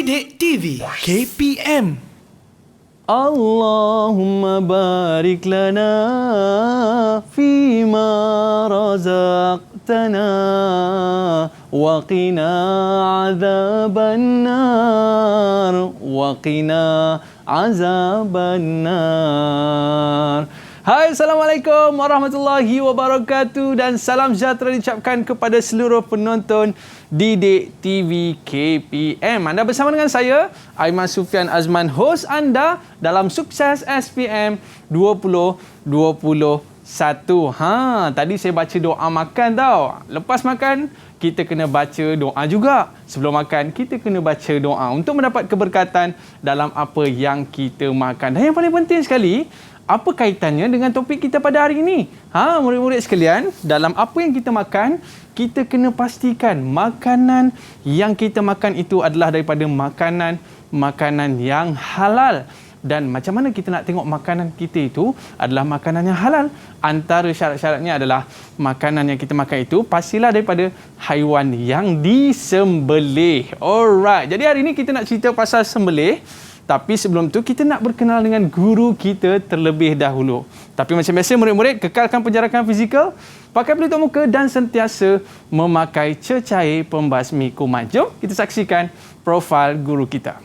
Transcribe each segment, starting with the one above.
Didik TV KPM. Allahumma barik lana fima razaqtana wa qina azaban nar. Hai, Assalamualaikum warahmatullahi wabarakatuh dan salam sejahtera diucapkan kepada seluruh penonton Didik TV KPM. Anda bersama dengan saya, Aiman Sufian Azman, host anda dalam Sukses SPM 2021. Tadi saya baca doa makan tau. Lepas makan, kita kena baca doa juga. Sebelum makan, kita kena baca doa untuk mendapat keberkatan dalam apa yang kita makan. Dan yang paling penting sekali, apa kaitannya dengan topik kita pada hari ini? Murid-murid sekalian, dalam apa yang kita makan, kita kena pastikan makanan yang kita makan itu adalah daripada makanan yang halal. Dan macam mana kita nak tengok makanan kita itu adalah makanan yang halal? Antara syarat-syaratnya adalah makanan yang kita makan itu pastilah daripada haiwan yang disembelih. Alright, jadi hari ini kita nak cerita pasal sembelih. Tapi sebelum tu, kita nak berkenal dengan guru kita terlebih dahulu. Tapi macam biasa, murid-murid, kekalkan penjarakan fizikal, pakai pelitup muka dan sentiasa memakai cecair pembasmi kuman. Jom kita saksikan profil guru kita.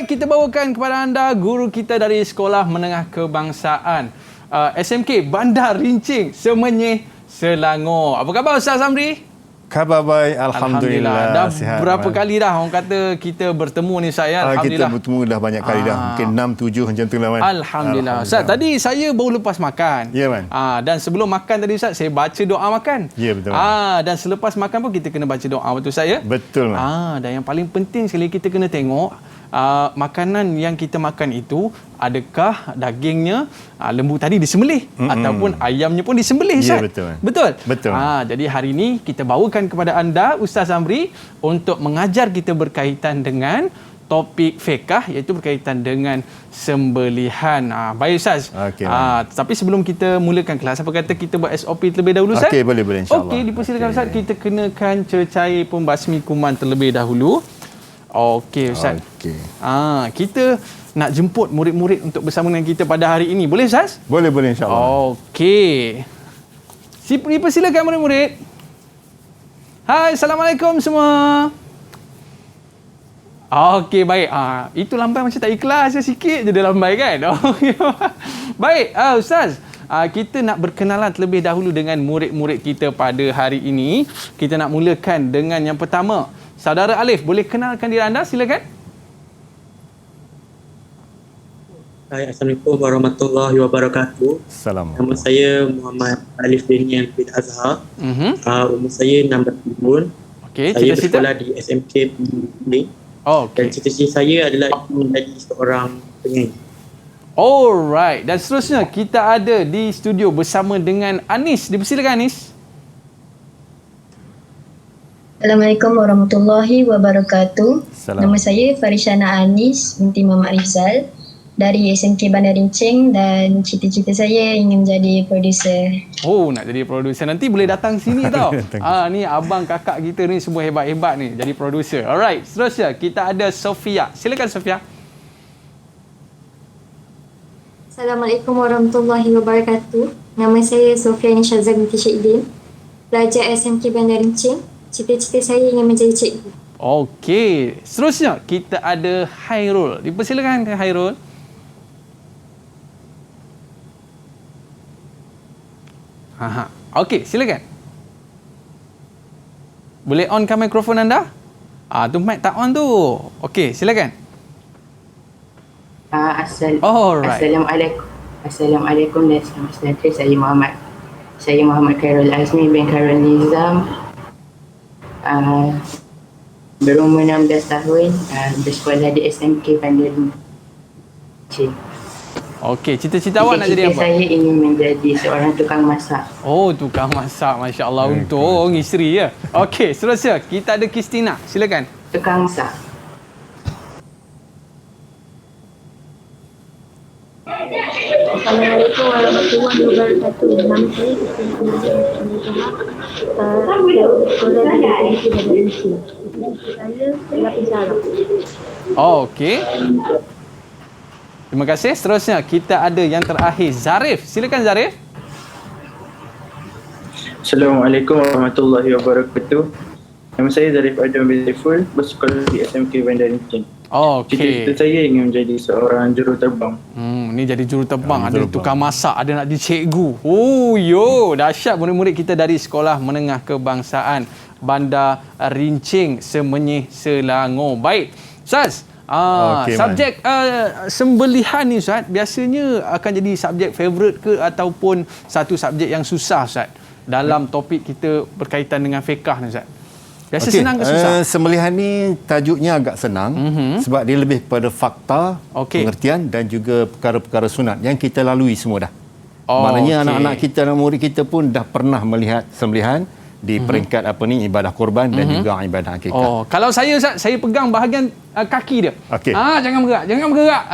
Kita bawakan kepada anda guru kita dari Sekolah Menengah Kebangsaan SMK Bandar Rincing, Semenyih, Selangor. Apa khabar Ustaz Amri? Khabar baik, Alhamdulillah. Dah sihat, berapa kali dah orang kata kita bertemu ni saya? Alhamdulillah. Kita bertemu dah banyak kali dah. Mungkin 6, 7 macam tu lah, Man. Alhamdulillah. Ustaz, tadi saya baru lepas makan. Ya, Man. Dan sebelum makan tadi Ustaz, saya baca doa makan. Ya, betul. Dan selepas makan pun kita kena baca doa, betul saya? Betul, Man. Dan yang paling penting sekali kita kena tengok makanan yang kita makan itu, adakah dagingnya lembu tadi disembelih ataupun ayamnya pun disembelih, Ustaz? Ya, betul. Betul? Betul. Jadi hari ini kita bawakan kepada anda Ustaz Amri untuk mengajar kita berkaitan dengan topik fiqh, iaitu berkaitan dengan sembelihan. Baik Ustaz. Okay, tapi sebelum kita mulakan kelas, apa kata kita buat SOP terlebih dahulu, Ustaz? Okey, boleh insya-Allah. Okey, dipersilakan Ustaz. Kita kenakan cecair pembasmi kuman terlebih dahulu. Okey Ustaz. Okey. Kita nak jemput murid-murid untuk bersama dengan kita pada hari ini. Boleh Ustaz? Boleh insya-Allah. Okey. Dipersilakan murid-murid. Hai, Assalamualaikum semua. Okey, baik. Itu lambai macam tak ikhlas sikit je dia lambai kan? Baik, Ustaz. Kita nak berkenalan terlebih dahulu dengan murid-murid kita pada hari ini. Kita nak mulakan dengan yang pertama. Saudara Alif, boleh kenalkan diri anda? Silakan. Hai, Assalamualaikum warahmatullahi wabarakatuh. Assalamualaikum. Nama saya Muhammad Alif Daniel bin Azhar. Umur saya 16 tahun. Okey, saya bersekolah di SMK ini. Dan cita-cita saya adalah menjadi seorang penyanyi. Alright. Dan seterusnya, kita ada di studio bersama dengan Anis. Dipersilakan Anis. Assalamualaikum warahmatullahi wabarakatuh. Nama saya Farishana Anis binti Muhammad Rizal dari SMK Bandar Rincing dan cita-cita saya ingin menjadi produser. Nak jadi produser. Nanti boleh datang sini tau. Ni abang kakak kita ni semua hebat-hebat ni jadi produser. Alright, seterusnya kita ada Sofia. Silakan Sofia. Assalamualaikum warahmatullahi wabarakatuh. Nama saya Sofia Nishazah binti Syekhidin, pelajar SMK Bandar Rincing. Cita-cita saya ingin menjadi cikgu. Okey. Seterusnya, kita ada Hairul. Dipersilakan ke Hairul. Okey, silakan. Boleh onkan mikrofon anda? Tu mic tak on tu. Okey, silakan. Assalamualaikum. Assalamualaikum dan selamat sejahtera. Saya Muhammad Khairul Azmi bin Khairul Nizam. berumur 16 tahun, bersekolah di SMK Bandar Runcing. Okey, cita-cita awak nak jadi Cita-cita apa? saya ingin menjadi seorang tukang masak. Oh, tukang masak. Masya Allah. Untung isteri ya. Okey, seterusnya kita ada Kristina. Silakan. Tukang masak. Assalamualaikum warahmatullahi wabarakatuh. Nama saya Kristina Saya sekolah di SMK Bandar Runcing. Saya adalah pensyarah. Oh, okey. Terima kasih. Seterusnya kita ada yang terakhir, Zarif. Silakan Zarif. Assalamualaikum warahmatullahi wabarakatuh. Nama saya Zarif Adam bin Zaiful, bersekolah di SMK Bandar Runcing. Oh, okey. Cita-cita saya ingin menjadi seorang juruterbang. Ni jadi juruterbang, ada tukang masak, ada nak jadi cikgu. Oh, dahsyat murid-murid kita dari Sekolah Menengah Kebangsaan Bandar Runcing, Semenyih, Selangor. Baik. Ustaz, subjek sembelihan ni Ustaz, biasanya akan jadi subjek favourite ke ataupun satu subjek yang susah Ustaz dalam topik kita berkaitan dengan fiqh ni Ustaz? Biasa senang ke susah? Sembelihan ni tajuknya agak senang sebab dia lebih kepada fakta, pengertian dan juga perkara-perkara sunat yang kita lalui semua dah. Maknanya anak-anak kita dan murid kita pun dah pernah melihat sembelihan di peringkat ibadah korban dan juga ibadah akikah. Kalau saya Ustaz, saya pegang bahagian kaki dia. Jangan bergerak.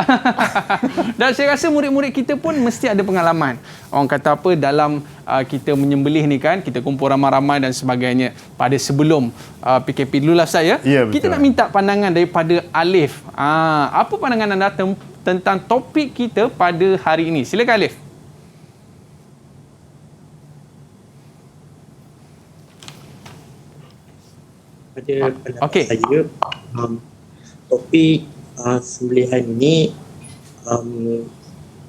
Dan saya rasa murid-murid kita pun mesti ada pengalaman. Orang kata apa, dalam kita menyembelih ni kan, kita kumpul ramai-ramai dan sebagainya. Pada sebelum PKP dulu lah Ustaz ya. Kita nak minta pandangan daripada Alif. Apa pandangan anda tentang topik kita pada hari ini? Silakan Alif. Pada pendapat saya, topik sembelihan ini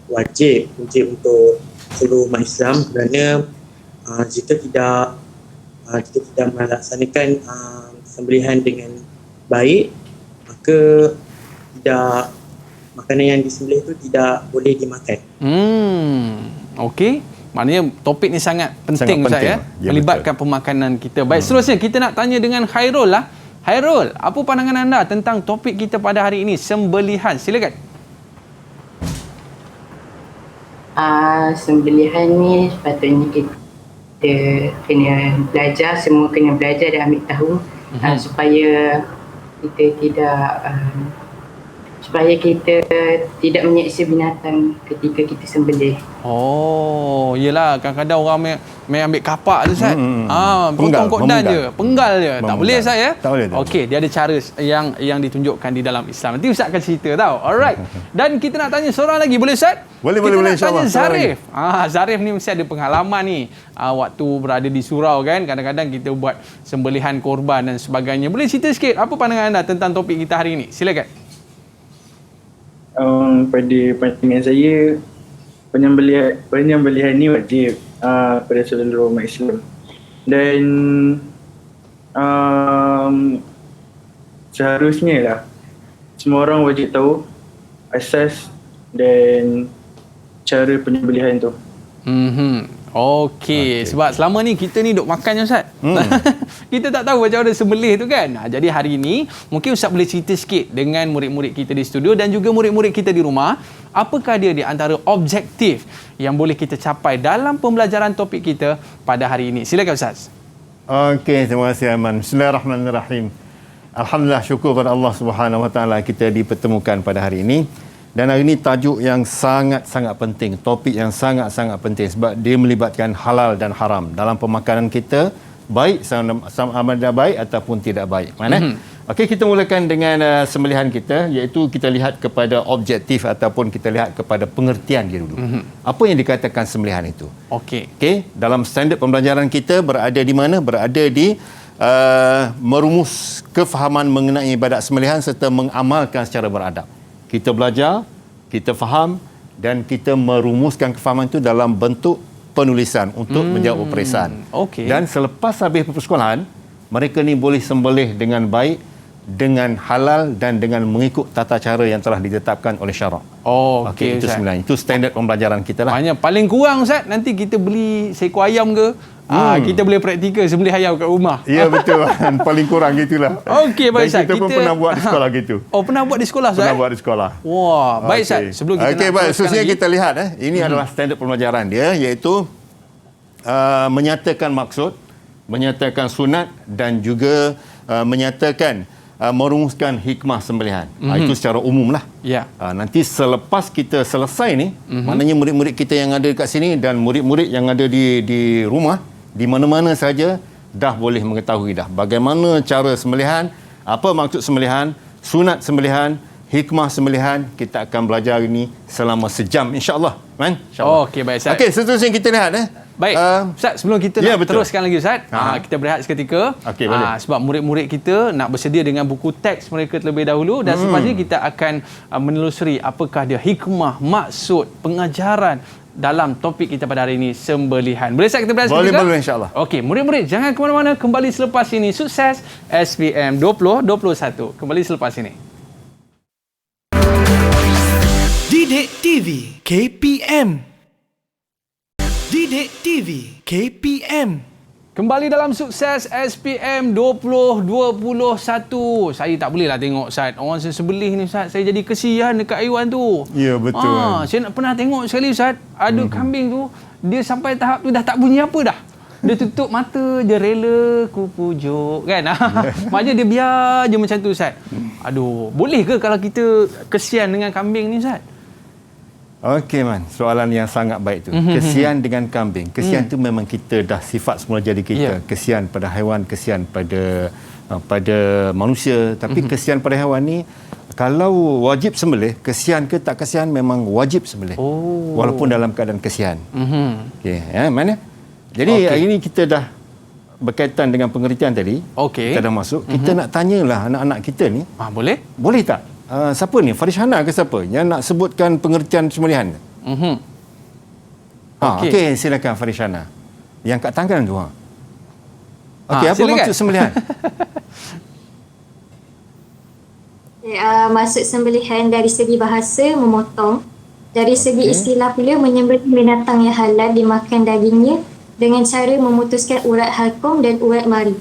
wajib untuk seluruh umat Islam kerana jika tidak melaksanakan sembelihan dengan baik, maka makanan yang disembelih itu tidak boleh dimakan. Okey. Maknanya topik ni sangat penting Ustaz ya, melibatkan pemakanan kita. Baik, seterusnya kita nak tanya dengan Khairul lah. Khairul, apa pandangan anda tentang topik kita pada hari ini, sembelihan? Silakan. Sembelihan ni sepatutnya kita kena belajar, semua kena belajar dan ambil tahu supaya kita tidak menyeksa binatang ketika kita sembelih. Yelah, kadang-kadang orang main ambil kapak tu Ustaz. Potong kokdan je, penggal je. Tak boleh Ustaz ya? Tak boleh. Okey, dia ada cara yang ditunjukkan di dalam Islam. Nanti Ustaz akan cerita tau. Alright. Dan kita nak tanya seorang lagi, boleh Ustaz? Boleh insya-Allah. Kita nak tanya Zarif. Zarif ni mesti ada pengalaman ni. Waktu berada di surau kan, kadang-kadang kita buat sembelihan korban dan sebagainya. Boleh cerita sikit apa pandangan anda tentang topik kita hari ini? Silakan. Pada pandangan saya, penyembelihan ni wajib pada seluruh umat Islam. Dan seharusnya lah semua orang wajib tahu asas dan cara penyembelihan tu. Okey, sebab selama ni kita ni duk makan je Ustaz. Kita tak tahu macam mana sembelih tu kan. Jadi hari ini mungkin Ustaz boleh cerita sikit dengan murid-murid kita di studio dan juga murid-murid kita di rumah, apakah dia di antara objektif yang boleh kita capai dalam pembelajaran topik kita pada hari ini. Silakan Ustaz. Okey, terima kasih Aiman. Bismillahirrahmanirrahim. Alhamdulillah, syukur kepada Allah Subhanahu Wa Taala kita dipertemukan pada hari ini. Dan hari ini tajuk yang sangat-sangat penting, topik yang sangat-sangat penting sebab dia melibatkan halal dan haram dalam pemakanan kita, baik sama ada baik ataupun tidak baik. Okey, kita mulakan dengan sembelihan kita, iaitu kita lihat kepada objektif ataupun kita lihat kepada pengertian dia dulu. Apa yang dikatakan sembelihan itu? Okey, dalam standard pembelajaran kita berada di mana? Berada di merumus kefahaman mengenai ibadat sembelihan serta mengamalkan secara beradab. Kita belajar, kita faham dan kita merumuskan kefahaman itu dalam bentuk penulisan untuk menjawab peperiksaan. Dan selepas habis persekolahan, mereka ni boleh sembelih dengan baik dengan halal dan dengan mengikut tata cara yang telah ditetapkan oleh syarak. Oh, Okey, itu Ustaz. sebenarnya. Itu standard pembelajaran kita lah. Maknanya paling kurang Ustaz, nanti kita beli seekor ayam ke, kita boleh praktikal sembelih ayam kat rumah. Ya, betul. Paling kurang gitulah. Okey, baik Ustaz. Dan kita pun pernah buat di sekolah gitu. Oh, pernah buat di sekolah Ustaz? Pernah buat di sekolah. Wah, baik Ustaz. Okey. Sebelum kita nak baik. teruskan Seterusnya lagi, kita lihat ini adalah standard pembelajaran dia, iaitu menyatakan maksud, menyatakan sunat dan juga menyatakan merumuskan hikmah sembelihan. Itu secara umum lah. Ya. Nanti selepas kita selesai ni, maknanya murid-murid kita yang ada dekat sini dan murid-murid yang ada di rumah, di mana-mana saja dah boleh mengetahui dah bagaimana cara sembelihan, apa maksud sembelihan, sunat sembelihan, hikmah sembelihan. Kita akan belajar ini selama sejam, insya-Allah. Oh, okey, baik Ustaz. Okey, seterusnya kita lihat Baik, Ustaz, sebelum kita nak teruskan lagi Ustaz, kita berehat seketika. Okey, boleh. Sebab murid-murid kita nak bersedia dengan buku teks mereka terlebih dahulu dan selepas ini kita akan menelusuri apakah dia hikmah, maksud, pengajaran dalam topik kita pada hari ini, sembelihan. Boleh Ustaz kita berehat seketika? Boleh, insya-Allah. Okey, murid-murid jangan ke mana-mana, kembali selepas ini. Sukses SPM 2021. Kembali selepas ini. Didik TV KPM. Didik TV KPM. Kembali dalam Sukses SPM 2021. Saya tak bolehlah tengok Ustaz, orang sembelih ni Ustaz. Saya jadi kesian dekat Aiwan tu. Ya, betul. Saya nak pernah tengok sekali Ustaz, ada kambing tu, dia sampai tahap tu dah tak bunyi apa dah. Dia tutup mata je, rela ku pujuk kan. Maknanya dia biar je macam tu Ustaz. Aduh, boleh ke kalau kita kesian dengan kambing ni Ustaz? Okey Man, soalan yang sangat baik tu. Kesian dengan kambing. Kesian tu memang kita dah sifat semula jadi kita. Kesian pada haiwan, kesian pada manusia. Tapi kesian pada haiwan ni, kalau wajib sembelih, kesian ke tak kesian memang wajib sembelih. Walaupun dalam keadaan kesian. Okey, mana? Jadi hari ini kita dah berkaitan dengan pengertian tadi. Kita dah masuk. Kita nak tanyalah anak-anak kita ni. Boleh? Boleh tak? Siapa ni? Farishana ke siapa yang nak sebutkan pengertian sembelihan? Okey, silakan Farishana. Yang kat tangan tu. Okey, apa silakan. maksud sembelihan? Maksud sembelihan dari segi bahasa memotong, dari segi istilah pula menyembelih binatang yang halal dimakan dagingnya dengan cara memutuskan urat halkum dan urat mari.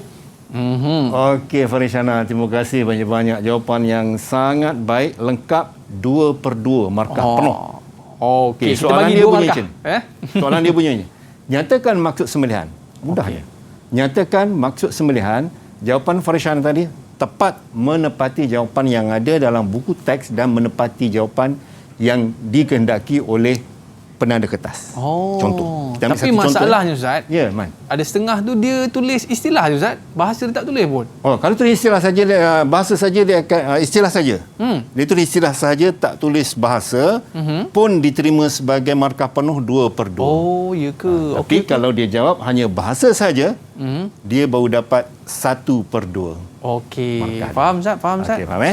Okey Farishana, terima kasih banyak-banyak. Jawapan yang sangat baik, lengkap, 2/2 markah penuh. Okey, soalan dia bunyi macam soalan dia bunyi. Nyatakan maksud sembelihan. Mudah je. Nyatakan maksud sembelihan. Jawapan Farishana tadi tepat menepati jawapan yang ada dalam buku teks dan menepati jawapan yang dikehendaki oleh penanda kertas. Contoh. Tapi masalahnya Ustaz, Man. ada setengah tu dia tulis istilah je Ustaz. Bahasa dia tak tulis pun. Kalau tulis istilah saja, bahasa saja dia akan istilah saja. Dia tulis istilah saja, tak tulis bahasa, pun diterima sebagai markah penuh 2/2. Oh, ya ke? Tapi kalau dia jawab hanya bahasa saja, dia baru dapat 1/2. Okey. Faham Ustaz? Faham Ustaz? Okey, faham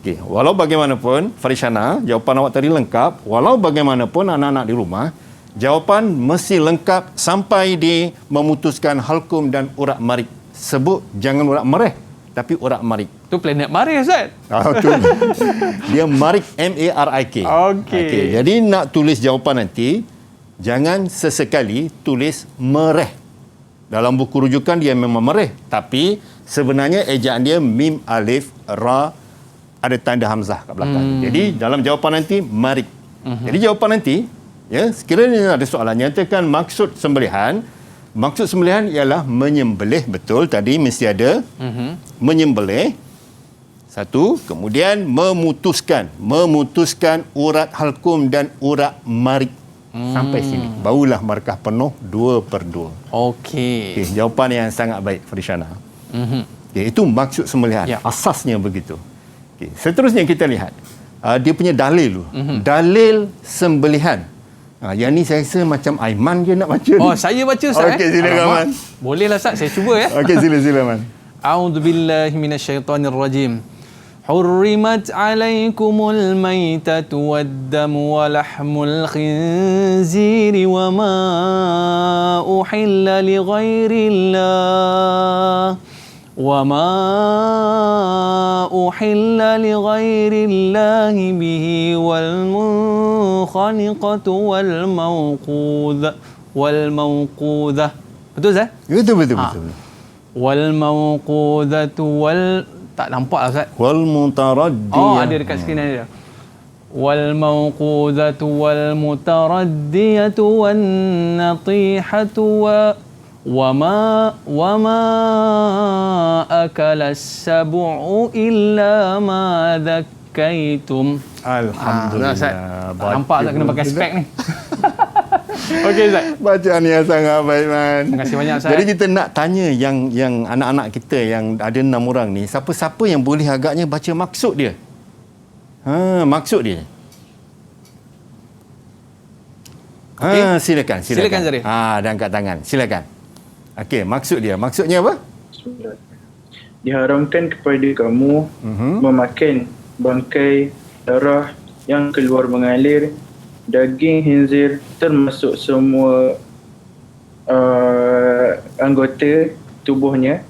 Okey. Walau bagaimanapun, Farishana, jawapan awak tadi lengkap. Walau bagaimanapun anak-anak di rumah, jawapan mesti lengkap sampai di memutuskan halkum dan urat marik. Sebut jangan urat mereh, tapi urat marik. Tu planet Marikh Ustaz. Dia marik, M-A-R-I-K. Okey. Jadi nak tulis jawapan nanti, jangan sesekali tulis mereh. Dalam buku rujukan dia memang mereh, tapi sebenarnya ejaan dia mim alif ra, ada tanda hamzah kat belakang. Jadi dalam jawapan nanti marik. Jadi jawapan nanti, sekiranya ada soalan, nyatakan maksud sembelihan. Maksud sembelihan ialah menyembelih, betul tadi mesti ada. Menyembelih. Satu, kemudian memutuskan urat halkum dan urat marik. Sampai sini barulah markah penuh 2/2. Okey. Jawapan yang sangat baik Farishana. Itu maksud sembelihan. Asasnya begitu. Seterusnya kita lihat dia punya dalil dulu. Dalil sembelihan. Yang ni saya rasa macam Aiman je nak baca ni. Saya baca Ustaz. Okey, silakan Man. Bolehlah Ustaz, saya cuba Okey, silakan Man. A'udzubillahi minasyaitonirrajim. حرمت عليكم الميتة والدم ولحم الخنزير وما أحل لغير الله وما أحل لغير الله به والمنخنقة والموقوذة betul Ustaz? Betul. والموقوذة tak nampak lah Ustaz. Walmutaraddiyah. Ada dekat skrin ada. والموقوذة والمتردية والنطيحة وما أكل السبع إلا ما ذكيتم. Alhamdulillah. Nampak tak kena pakai spek ni. Okey Ustaz. Bacaan yang sangat baik, Man. Terima kasih banyak Ustaz. Jadi kita nak tanya yang anak-anak kita yang ada 6 orang ni, siapa-siapa yang boleh agaknya baca maksud dia? Maksud dia. Okay. Silakan Zarif. Dia angkat tangan. Silakan. Okey, maksud dia. Maksudnya apa? Diharamkan kepada kamu memakan bangkai, darah yang keluar mengalir, daging khinzir termasuk semua anggota tubuhnya,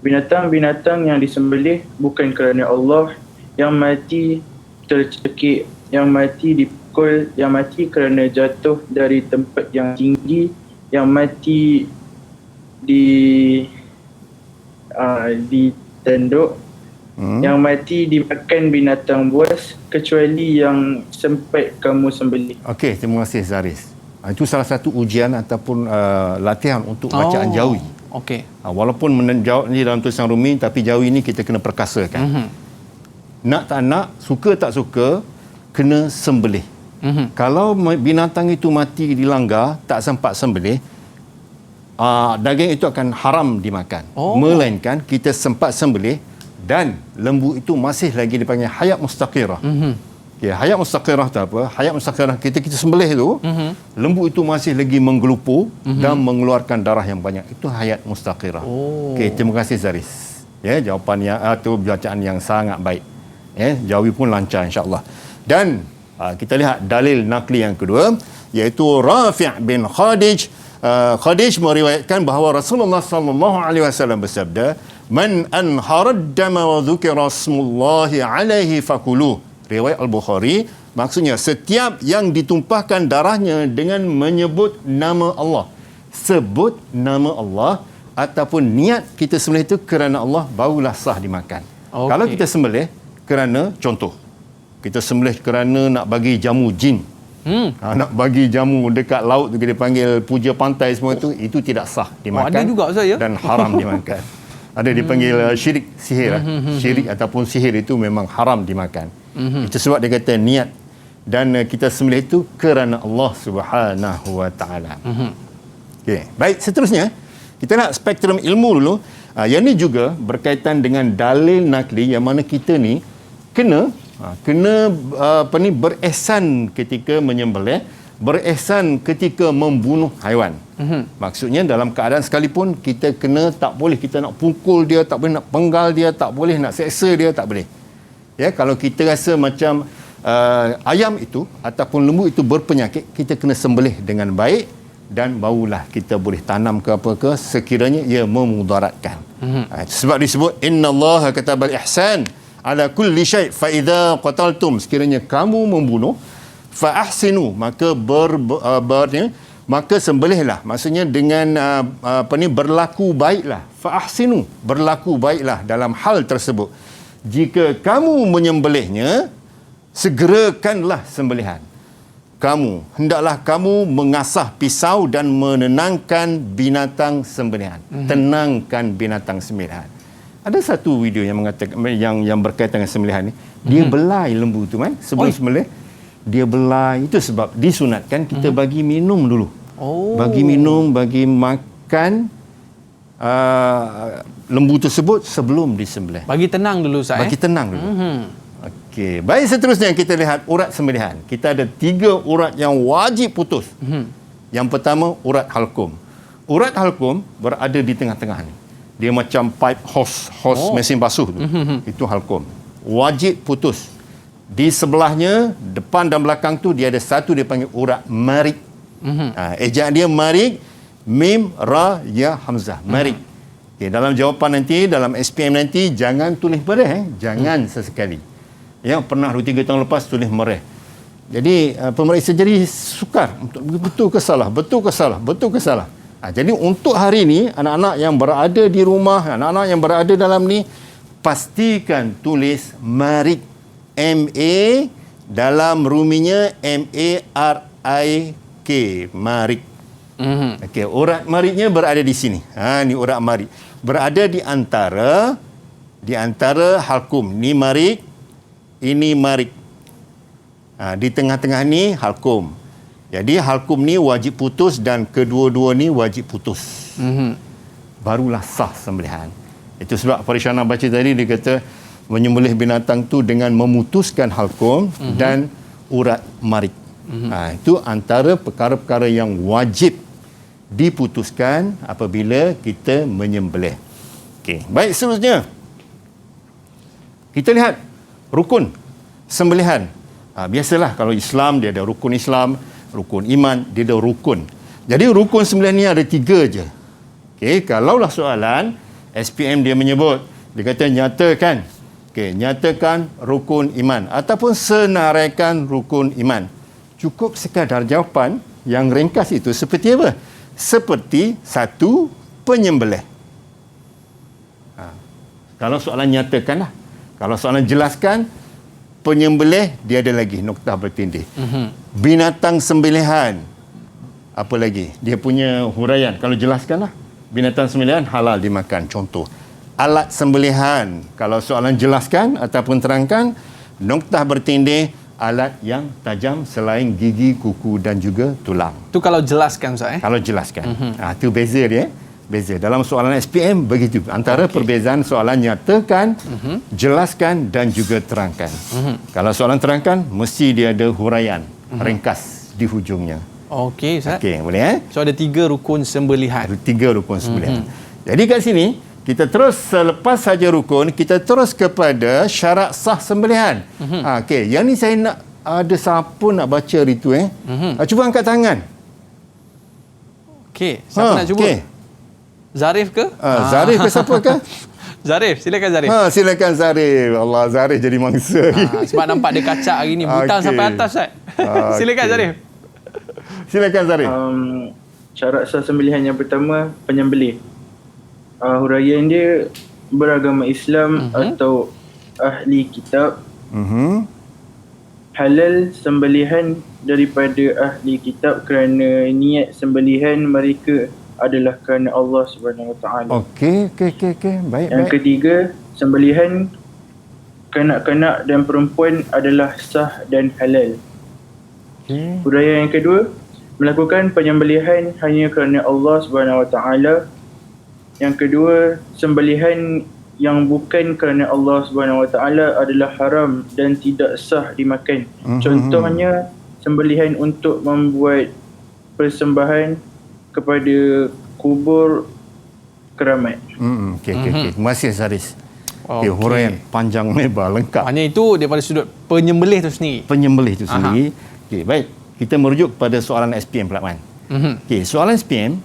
binatang-binatang yang disembelih bukan kerana Allah, yang mati tercekik, yang mati dipukul, yang mati kerana jatuh dari tempat yang tinggi, yang mati ditenduk, yang mati dimakan binatang buas kecuali yang sempat kamu sembelih. Okey, terima kasih Zaris. Itu salah satu ujian ataupun latihan untuk bacaan Jawi. Okey. Walaupun menjawab ni dalam tulisan Rumi, tapi Jawi ni kita kena perkasakan. Nak tak nak, suka tak suka, kena sembelih. Kalau binatang itu mati dilanggar, tak sempat sembelih, daging itu akan haram dimakan. Melainkan kita sempat sembelih dan lembu itu masih lagi dipanggil hayat mustaqirah. Okay, hayat mustaqirah tu apa? Hayat mustaqirah kita sembelih tu, lembu itu masih lagi menggelupur dan mengeluarkan darah yang banyak. Itu hayat mustaqirah. Okey, terima kasih Zaris. Ya, jawapan yang atau bacaan yang sangat baik. Ya, Jawi pun lancar insya-Allah. Dan kita lihat dalil nakli yang kedua, iaitu Rafi' bin Khadij. Khadij meriwayatkan bahawa Rasulullah sallallahu alaihi wasallam bersabda, "Man anharad dama wa dzukira smullahi alaihi fakulu." Riwayat Al-Bukhari, maksudnya setiap yang ditumpahkan darahnya dengan menyebut nama Allah, sebut nama Allah ataupun niat kita sembelih itu kerana Allah, barulah sah dimakan. Kalau kita sembelih kerana, contoh, kita sembelih kerana nak bagi jamu jin, nak bagi jamu dekat laut tu, kita panggil puja pantai semua itu tidak sah dimakan. Ada juga Ustaz, ya? Dan haram dimakan. Ada dipanggil syirik sihir. Syirik ataupun sihir itu memang haram dimakan. Itu sebab dia kata niat dan kita sembelih itu kerana Allah Subhanahu wa taala. Okey, baik, seterusnya kita nak spektrum ilmu dulu. Yang ni juga berkaitan dengan dalil nakli, yang mana kita ni kena berihsan ketika menyembelih, berihsan ketika membunuh haiwan. Maksudnya dalam keadaan sekalipun kita kena, tak boleh kita nak pukul dia, tak boleh nak penggal dia, tak boleh nak seksa dia, tak boleh. Ya, kalau kita rasa macam ayam itu ataupun lembu itu berpenyakit, kita kena sembelih dengan baik dan barulah kita boleh tanam ke apa ke sekiranya ia memudaratkan. Sebab disebut innallaha katabal ihsan ala kulli syai' fa idza qataltum, sekiranya kamu membunuh fa ahsinu, maka maka sembelihlah, maksudnya dengan berlaku baiklah. Fa ahsinu, berlaku baiklah dalam hal tersebut. Jika kamu menyembelihnya, segerakanlah sembelihan. Hendaklah kamu mengasah pisau dan menenangkan binatang sembelihan. Tenangkan binatang sembelihan. Ada satu video yang mengatakan yang berkaitan dengan sembelihan ni, dia belai lembu tu kan, sebelum sembelih dia belai. Itu sebab disunatkan kita bagi minum dulu. Bagi minum, bagi makan lembu tersebut sebelum disembelih. Bagi tenang dulu Ustaz. Bagi tenang dulu. Okey, baik, seterusnya kita lihat urat sembelihan. Kita ada 3 urat yang wajib putus. Yang pertama, urat halkum. Urat halkum berada di tengah-tengah ni. Dia macam pipe hose mesin basuh tu. Itu halkum. Wajib putus. Di sebelahnya, depan dan belakang tu dia ada satu dia panggil urat marik. Ejaan dia marik, mim, ra, ya, hamzah. Marik. Okey, dalam jawapan nanti, dalam SPM nanti, jangan tulis mereh. Jangan sesekali. Yang pernah 2-3 tahun lepas tulis mereh. Jadi, pemeriksa jadi sukar. Betul ke salah? Betul ke salah? Betul ke salah? Jadi, untuk hari ini, anak-anak yang berada di rumah, anak-anak yang berada dalam ni, pastikan tulis marik. M-A, dalam ruminya M-A-R-I-K. Marik. Okey, urat mariknya berada di sini. Ni urat marik. Berada di antara halkum. Ni marik, ini marik. Di tengah-tengah ni halkum. Jadi halkum ni wajib putus dan kedua-dua ni wajib putus. Barulah sah sembelihan. Itu sebab Farisana baca tadi dia kata menyembelih binatang tu dengan memutuskan halkum dan urat marik. Itu antara perkara-perkara yang wajib diputuskan apabila kita menyembelih. Okey, baik, seterusnya kita lihat rukun sembelihan. Biasalah kalau Islam dia ada rukun Islam, rukun iman, dia ada rukun. Jadi rukun sembelihan ni ada 3 je. Okey, kalaulah soalan SPM dia menyebut, dia kata nyatakan. Okey, nyatakan rukun iman ataupun senaraikan rukun iman. Cukup sekadar jawapan yang ringkas itu seperti apa? Seperti 1, penyembelih. Kalau soalan nyatakanlah. Kalau soalan jelaskan, penyembelih dia ada lagi noktah bertindih. Binatang sembelihan, apa lagi? Dia punya huraian. Kalau jelaskanlah, binatang sembelihan halal dimakan. Contoh, alat sembelihan. Kalau soalan jelaskan ataupun terangkan, noktah bertindih, alat yang tajam selain gigi, kuku dan juga tulang. Itu kalau jelaskan Ustaz Kalau jelaskan. Itu beza dia. Beza. Dalam soalan SPM begitu. Antara perbezaan soalan nyatakan, jelaskan dan juga terangkan. Kalau soalan terangkan, mesti dia ada huraian ringkas di hujungnya. Okey Ustaz. Okey, boleh So ada 3 rukun sembelihan. Ada 3 rukun sembelihan. Jadi kat sini kita terus, selepas saja rukun, kita terus kepada syarat sah sembelihan. Okey, yang ni saya nak, ada siapa nak baca hari tu cuba angkat tangan. Okey, siapa nak cuba? Zarif ke? Zarif ke siapa ke? Zarif, silakan Zarif. Silakan Zarif. Allah, Zarif jadi mangsa. Sebab nampak dia kacak hari ni, butang sampai atas Ustaz. Silakan Zarif. Silakan Zarif. Syarat sah sembelihan yang pertama, penyembelih. Huraian dia beragama Islam atau ahli kitab. Halal sembelihan daripada ahli kitab kerana niat sembelihan mereka adalah kerana Allah Subhanahu Wa Taala. Okey. Baik. Yang ketiga, sembelihan kanak-kanak dan perempuan adalah sah dan halal. Huraian yang kedua, melakukan penyembelihan hanya kerana Allah Subhanahu Wa Taala. Yang kedua, sembelihan yang bukan kerana Allah Subhanahu Wa Taala adalah haram dan tidak sah dimakan. Contohnya, sembelihan untuk membuat persembahan kepada kubur keramat. Okey. Terima kasih Zaris. Huraian panjang lebar lengkap. Hanya itu daripada sudut penyembelih itu sendiri. Okey, baik. Kita merujuk pada soalan SPM pula Man. Okey, soalan SPM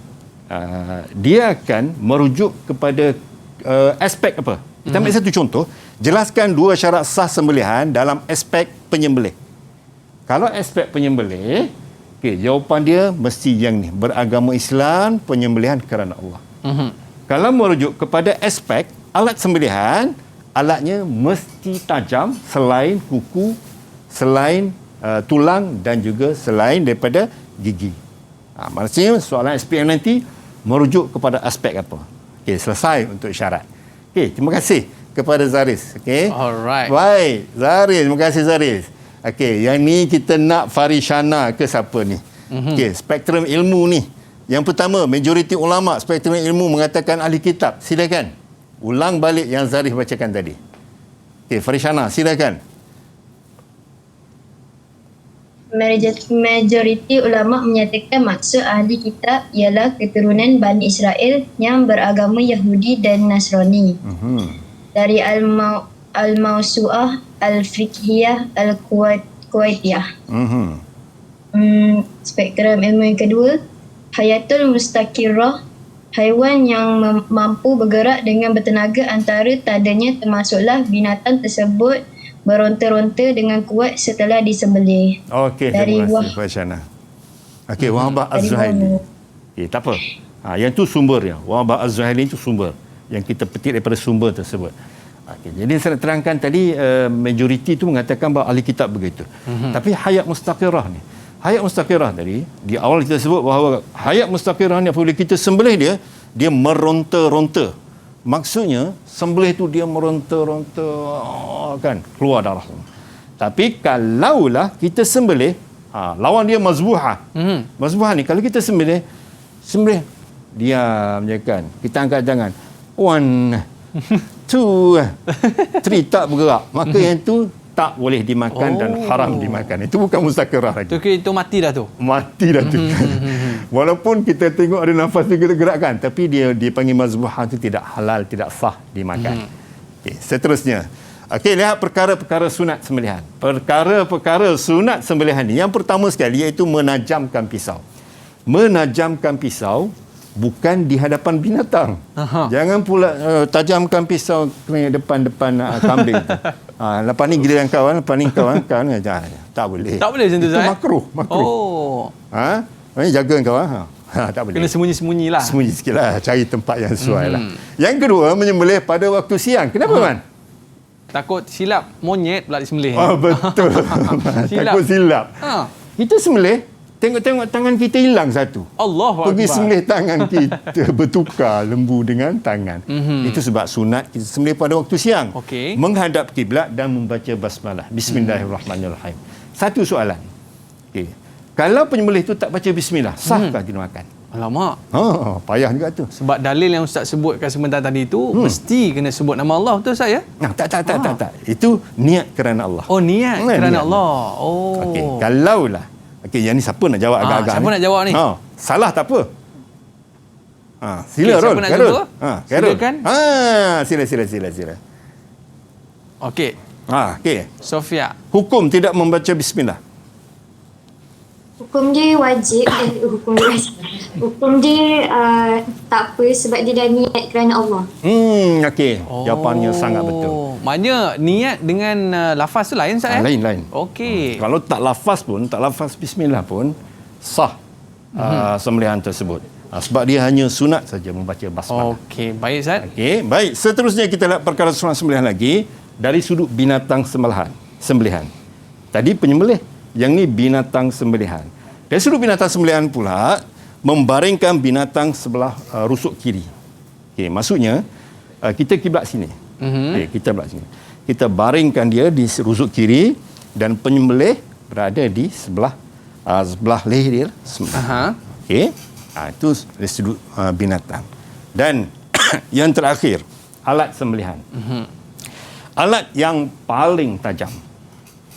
dia akan merujuk kepada aspek apa? Kita ambil satu contoh, jelaskan 2 syarat sah sembelihan dalam aspek penyembelih. Kalau aspek penyembelih, jawapan dia mesti yang ni, beragama Islam, penyembelihan kerana Allah. Kalau merujuk kepada aspek alat sembelihan, alatnya mesti tajam selain kuku, selain tulang dan juga selain daripada gigi. Maksudnya soalan SPM nanti merujuk kepada aspek apa. Okey, selesai untuk syarat. Okey, terima kasih kepada Zaris. Okey. Alright. Baik, Zaris, terima kasih Zaris. Okey, yang ni kita nak Farishana ke siapa ni? Okey, spektrum ilmu ni. Yang pertama, majoriti ulama spektrum ilmu mengatakan ahli kitab. Silakan. Ulang balik yang Zaris bacakan tadi. Okey, Farishana, silakan. Majoriti ulama menyatakan maksud ahli kitab ialah keturunan Bani Israel yang beragama Yahudi dan Nasrani. Dari Al-Mawsu'ah Al-Fiqhiyah Al-Kuwaitiyah. Spektrum ilmu yang kedua, Hayatul Mustaqirrah haiwan yang mampu bergerak dengan bertenaga antara tadanya termasuklah binatang tersebut meronta-ronta dengan kuat setelah disembelih. Okey, Dari terima kasih Faishana. Okey, Wahabah Az-Zuhaili. Okey, tak apa. Yang tu sumber dia. Wahabah Az-Zuhaili itu sumber yang kita petik daripada sumber tersebut. Okey, jadi saya nak terangkan tadi majoriti tu mengatakan bahawa ahli kitab begitu. Tapi hayat mustaqirah ni. Hayat mustaqirah tadi di awal kita sebut bahawa hayat mustaqirah ni apabila kita sembelih dia meronta-ronta. Maksudnya sembelih tu dia meronta-ronta kan keluar darah. Tapi kalaulah kita sembelih lawan dia mazbuhah. Mazbuhah ni kalau kita sembelih diam je kan. Kita angkat tangan. 1 2 3 tak bergerak. Maka yang tu tak boleh dimakan dan haram dimakan. Itu bukan mustaqirah lagi. Itu mati dah tu. Mati dah tu. Walaupun kita tengok ada nafas dia gerakkan, tapi dia dipanggil mazbuhah itu tidak halal, tidak sah dimakan. Okey, seterusnya. Okey, lihat perkara-perkara sunat sembelihan. Perkara-perkara sunat sembelihan ni yang pertama sekali iaitu menajamkan pisau. Menajamkan pisau bukan di hadapan binatang. Jangan pula tajamkan pisau ke depan-depan kambing tu. Lepas ni giliran kawan, lepas ni kawan tak boleh. Tak boleh macam tu, Itu makruh. Oh. Jaga kawan. Tak boleh. Kena sembunyi-sembunyi lah. Sembunyi sikit lah. Cari tempat yang sesuai lah. Yang kedua, menyembelih pada waktu siang. Kenapa, Man? Takut silap monyet pula disembelih. Betul. Takut silap. Kita sembelih, tengok-tengok tangan kita hilang satu. Allahu Pergi Akbar. sembelih tangan kita bertukar lembu dengan tangan. Itu sebab sunat kita sembelih pada waktu siang. Okey. Menghadap kiblat dan membaca basmalah. Bismillahirrahmanirrahim. Satu soalan. Okey. Kalau penyembelih itu tak baca bismillah, sahkah kita makan? Alamak. Payah juga tu. Sebab dalil yang Ustaz sebutkan sebentar tadi tu mesti kena sebut nama Allah, betul Ustaz ya? Tak. Itu niat kerana Allah. Oh, niat kerana niat. Allah. Oh. Okey, kalaulah. Okey, yang ni siapa nak jawab agak-agak siapa nak jawab ni? Salah tak apa. Sila Okey, Rol. siapa nak jawab? Silakan. Sila. Okey. Okey. Sofia. Hukum tidak membaca bismillah. Hukum dia wajib. Hukum dia tak apa sebab dia dah niat kerana Allah. Okey. Jawapannya sangat betul. Maknanya niat dengan lafaz tu lain Ustaz Lain. Okey. Kalau tak lafaz bismillah pun sah sembelihan tersebut. Sebab dia hanya sunat saja membaca basmalah. Okey, baik Ustaz. Okey, baik. Seterusnya kita lihat perkara sunat sembelihan lagi dari sudut binatang sembelihan. Tadi penyembelih, yang ni binatang sembelihan. Dari sudut binatang sembelihan pula membaringkan binatang sebelah rusuk kiri. Okey, maksudnya kita kiblat sini. Okey, kita kiblat sini. Kita baringkan dia di rusuk kiri dan penyembelih berada di sebelah leher sebelah. Okey. Itu dari sudut binatang. Dan yang terakhir, alat sembelihan. Alat yang paling tajam.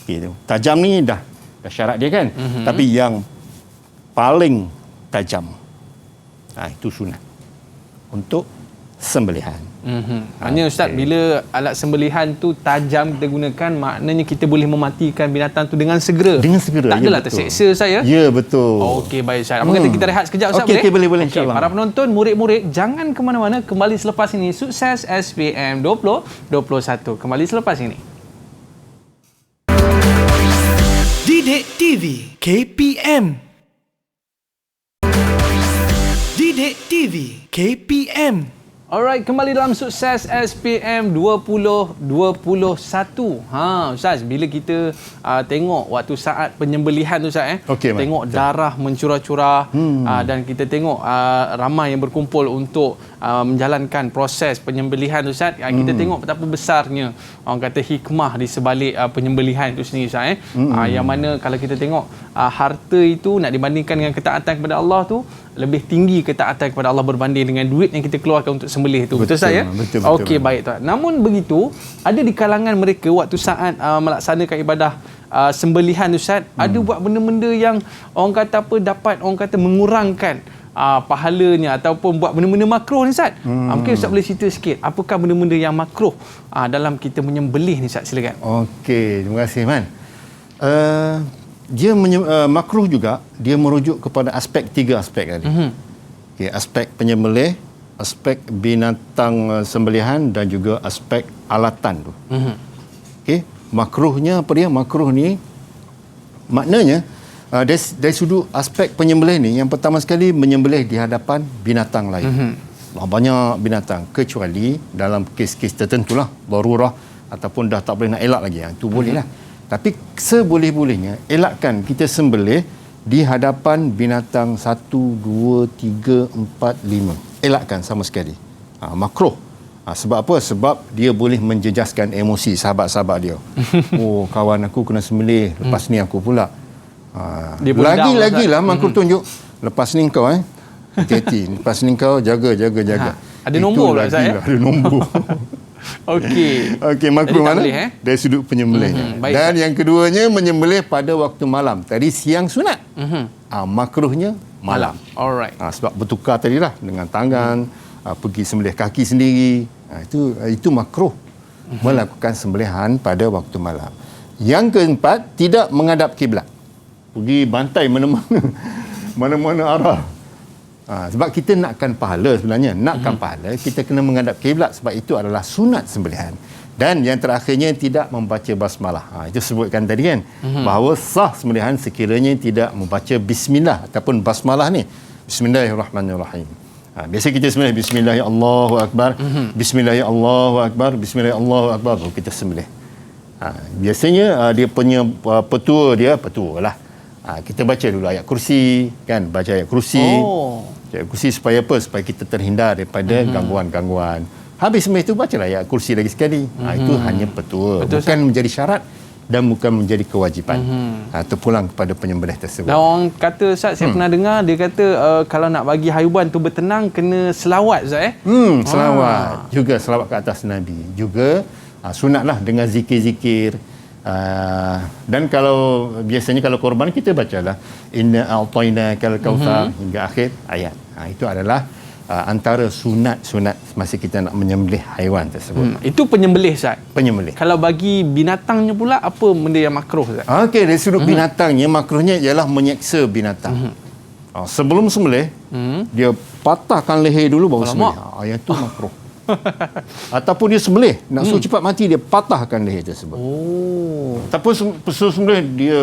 Okay, tajam ni dah syarat dia kan. Tapi yang paling tajam, itu sunat untuk sembelihan. Maknanya Ustaz, bila alat sembelihan tu tajam kita gunakan, maknanya kita boleh mematikan binatang tu dengan segera. Tak adalah terseksa saya. Ya, betul. Okey, baik Ustaz. Apa kata kita rehat sekejap Ustaz? Okey, boleh insya-Allah. Para penonton, murid-murid, jangan ke mana-mana. Kembali selepas ini Sukses SPM 2021. Kembali selepas ini. Didik TV KPM. Didik TV KPM. Alright, kembali dalam Sukses SPM 2021. Ustaz, bila kita tengok waktu saat penyembelihan tu Ustaz tengok darah mencurah-curah dan kita tengok ramai yang berkumpul untuk menjalankan proses penyembelihan tu Ustaz. Kita tengok betapa besarnya orang kata hikmah di sebalik penyembelihan itu sendiri Ustaz yang mana kalau kita tengok harta itu nak dibandingkan dengan ketaatan kepada Allah tu lebih tinggi ketaatan kepada Allah berbanding dengan duit yang kita keluarkan untuk sembelih itu. Betul saya? Betul. Okey, baik tuan. Namun begitu, ada di kalangan mereka waktu saat melaksanakan ibadah sembelihan Ustaz, ada buat benda-benda yang orang kata dapat orang kata mengurangkan pahalanya ataupun buat benda-benda makruh ni Ustaz. Mungkin Ustaz boleh cerita sikit apakah benda-benda yang makruh dalam kita menyembelih ni Ustaz, silakan. Okey, terima kasih Man. Dia makruh juga, dia merujuk kepada tiga aspek tadi. Okey, aspek penyembelih, aspek binatang sembelihan dan juga aspek alatan tu. Okey, makruhnya apa dia? Makruh ni maknanya dari sudut aspek penyembelih ni, yang pertama sekali menyembelih di hadapan binatang lain. Banyak binatang, kecuali dalam kes-kes tertentulah, darurah ataupun dah tak boleh nak elak lagi, itu boleh lah. Tapi seboleh-bolehnya elakkan kita sembelih di hadapan binatang 1, 2, 3, 4, 5. Elakkan sama sekali. Makruh. Sebab apa? Sebab dia boleh menjejaskan emosi sahabat-sahabat dia. Oh, kawan aku kena sembelih, lepas ni aku pula. Lagi-lagi lah makruh tunjuk. Lepas ni kau hati-hati. Lepas ni kau jaga. Ada nombor pula Ustaz? Ada nombor. Okey. Makruh mana? Dari sudut penyembelihnya. Dan yang keduanya menyembelih pada waktu malam. Tadi siang sunat. Makruhnya malam. Alright. Sebab bertukar tadilah dengan tangan, pergi sembelih kaki sendiri. Itu makruh. Melakukan sembelihan pada waktu malam. Yang keempat, tidak menghadap kiblat. Pergi bantai mana-mana arah. Sebab kita nakkan pahala sebenarnya. Nakkan pahala, kita kena menghadap kiblat sebab itu adalah sunat sembelihan. Dan yang terakhirnya tidak membaca basmalah. Itu sebutkan tadi kan. Bahawa sah sembelihan sekiranya tidak membaca bismillah ataupun basmalah ni. Bismillahirrahmanirrahim. Biasa kita sembelih bismillah ya Allahu akbar. Bismillah ya Allahu akbar. Bismillah ya Allahu akbar. Baru kita sembelih. Biasanya dia punya petua lah. Kita baca dulu ayat kursi kan, baca ayat kursi. Ayat kursi supaya apa? Supaya kita terhindar daripada gangguan-gangguan. Habis sembelih itu bacalah ayat kursi lagi sekali. Itu hanya petua. Betul, bukan menjadi syarat dan bukan menjadi kewajipan. Terpulang kepada penyembelih tersebut. Dan orang kata Ustaz, saya pernah dengar dia kata kalau nak bagi haiwan tu bertenang kena selawat Ustaz selawat. Juga selawat ke atas Nabi. Juga sunatlah dengan zikir-zikir. Dan kalau biasanya kalau korban kita bacalah inna a'tainakal kautsar hingga akhir ayat. Itu adalah antara sunat-sunat masa kita nak menyembelih haiwan tersebut. Itu penyembelih Ustaz. Penyembelih. Kalau bagi binatangnya pula apa benda yang makruh Ustaz? Okey, dari sudut binatangnya makruhnya ialah menyeksa binatang. Sebelum sembelih dia patahkan leher dulu baru sembelih. Yang tu makruh. Ataupun dia sembelih nak suruh cepat mati, dia patahkan leher tersebut. Ataupun sembelih dia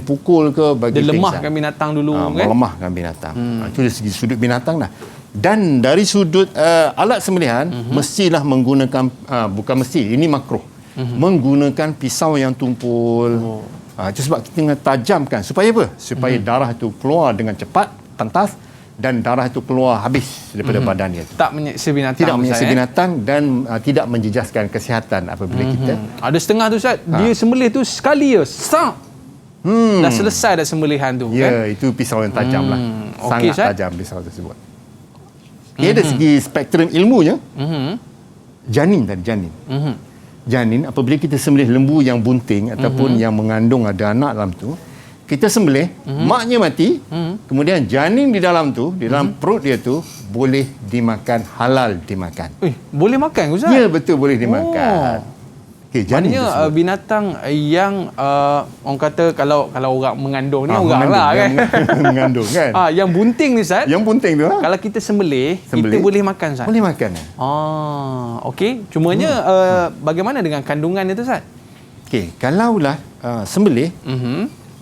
pukul ke bagi dia lemahkan binatang dulu kan? Melemahkan binatang. Itu dari segi sudut binatang dah. Dan dari sudut alat sembelihan mestilah menggunakan bukan mesti, ini makruh. Menggunakan pisau yang tumpul. Itu sebab kita kena tajamkan supaya apa? Supaya darah itu keluar dengan cepat, pantas, dan darah itu keluar habis daripada badan dia. Tak menyeksa binatang. Tidak menyeksa binatang dan tidak menjejaskan kesihatan apabila kita. Ada setengah tu Ustaz, dia sembelih tu sekali je. Dah selesai dah sembelihan tu kan? Ya, itu pisau yang tajam lah. Sangat tajam pisau tersebut. Dari segi spektrum ilmunya, janin. Janin apabila kita sembelih lembu yang bunting ataupun yang mengandung ada anak dalam tu, kita sembelih, maknya mati, kemudian janin di dalam tu, di dalam perut dia tu boleh dimakan, halal dimakan. Boleh makan Ustaz? Ya, betul, boleh dimakan. Maknanya binatang yang orang kata kalau orang mengandung ni orang lah kan. Mengandung kan. Yang bunting ni Ustaz. Yang bunting tu kalau kita sembelih, kita boleh makan Ustaz. Boleh makan. Okey, cumanya bagaimana dengan kandungannya tu Ustaz? Okey, kalaulah sembelih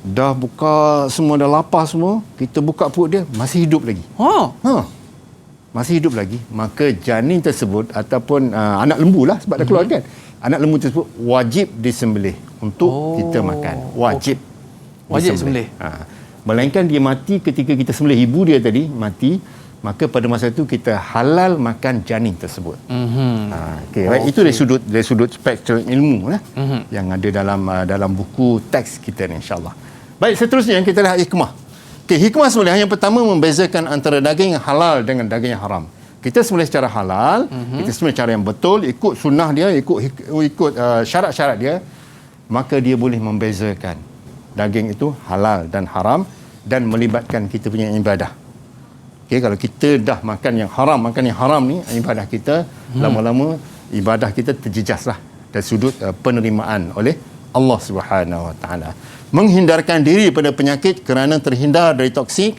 dah buka semua, dah lapar semua, kita buka perut dia, masih hidup lagi. Masih hidup lagi, maka janin tersebut ataupun anak lembu lah sebab dah keluar kan, anak lembu tersebut wajib disembelih untuk kita makan. Wajib sembelih. Melainkan dia mati ketika kita sembelih, ibu dia tadi mati, maka pada masa itu kita halal makan janin tersebut. Right? Itu dari sudut spektrum ilmu lah, yang ada dalam buku teks kita ni, insya-Allah. Baik, seterusnya kita lihat hikmah. Hikmah sembelihan yang pertama membezakan antara daging yang halal dengan daging yang haram. Kita sembelih secara halal, kita sembelih cara yang betul, ikut sunnah dia, ikut syarat-syarat dia, maka dia boleh membezakan daging itu halal dan haram dan melibatkan kita punya ibadah. Kalau kita dah makan yang haram ni, ibadah kita lama-lama ibadah kita terjejaslah dari sudut penerimaan oleh Allah Subhanahu Wa Taala. Menghindarkan diri pada penyakit kerana terhindar dari toksik,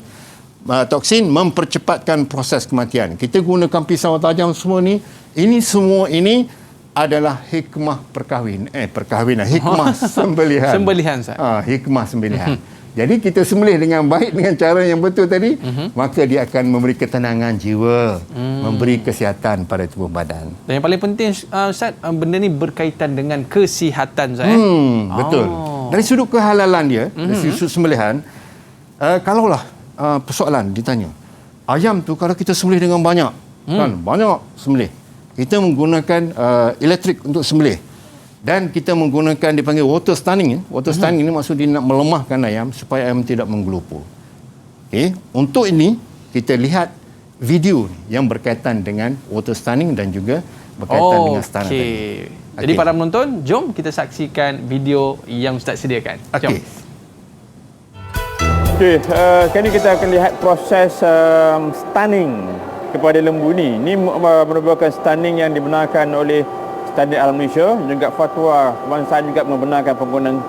toksin mempercepatkan proses kematian. Kita gunakan pisau tajam semua ni, semua ini adalah hikmah perkahwinan, hikmah sembelihan. Sembelihan, Ustaz. Hikmah sembelihan. Jadi kita sembelih dengan baik, dengan cara yang betul tadi, maka dia akan memberi ketenangan jiwa, memberi kesihatan pada tubuh badan. Dan yang paling penting, Ustaz, benda ni berkaitan dengan kesihatan, Ustaz. Betul. Dari sudut kehalalan dia, dari sudut sembelihan, kalaulah persoalan ditanya, ayam tu kalau kita sembelih dengan banyak, kan banyak sembelih, kita menggunakan elektrik untuk sembelih. Dan kita menggunakan dipanggil water stunning. Water stunning ini maksud dia nak melemahkan ayam supaya ayam tidak menggelupur. Okey, untuk ini kita lihat video yang berkaitan dengan water stunning dan juga berkaitan dengan stunning tadi. Jadi para penonton, jom kita saksikan video yang Ustaz sediakan. Jom. Okey, kali kita akan lihat proses stunning kepada lembu ni. Ini merupakan stunning yang dibenarkan oleh Standard Alam Malaysia, juga fatwa kebangsaan juga membenarkan penggunaan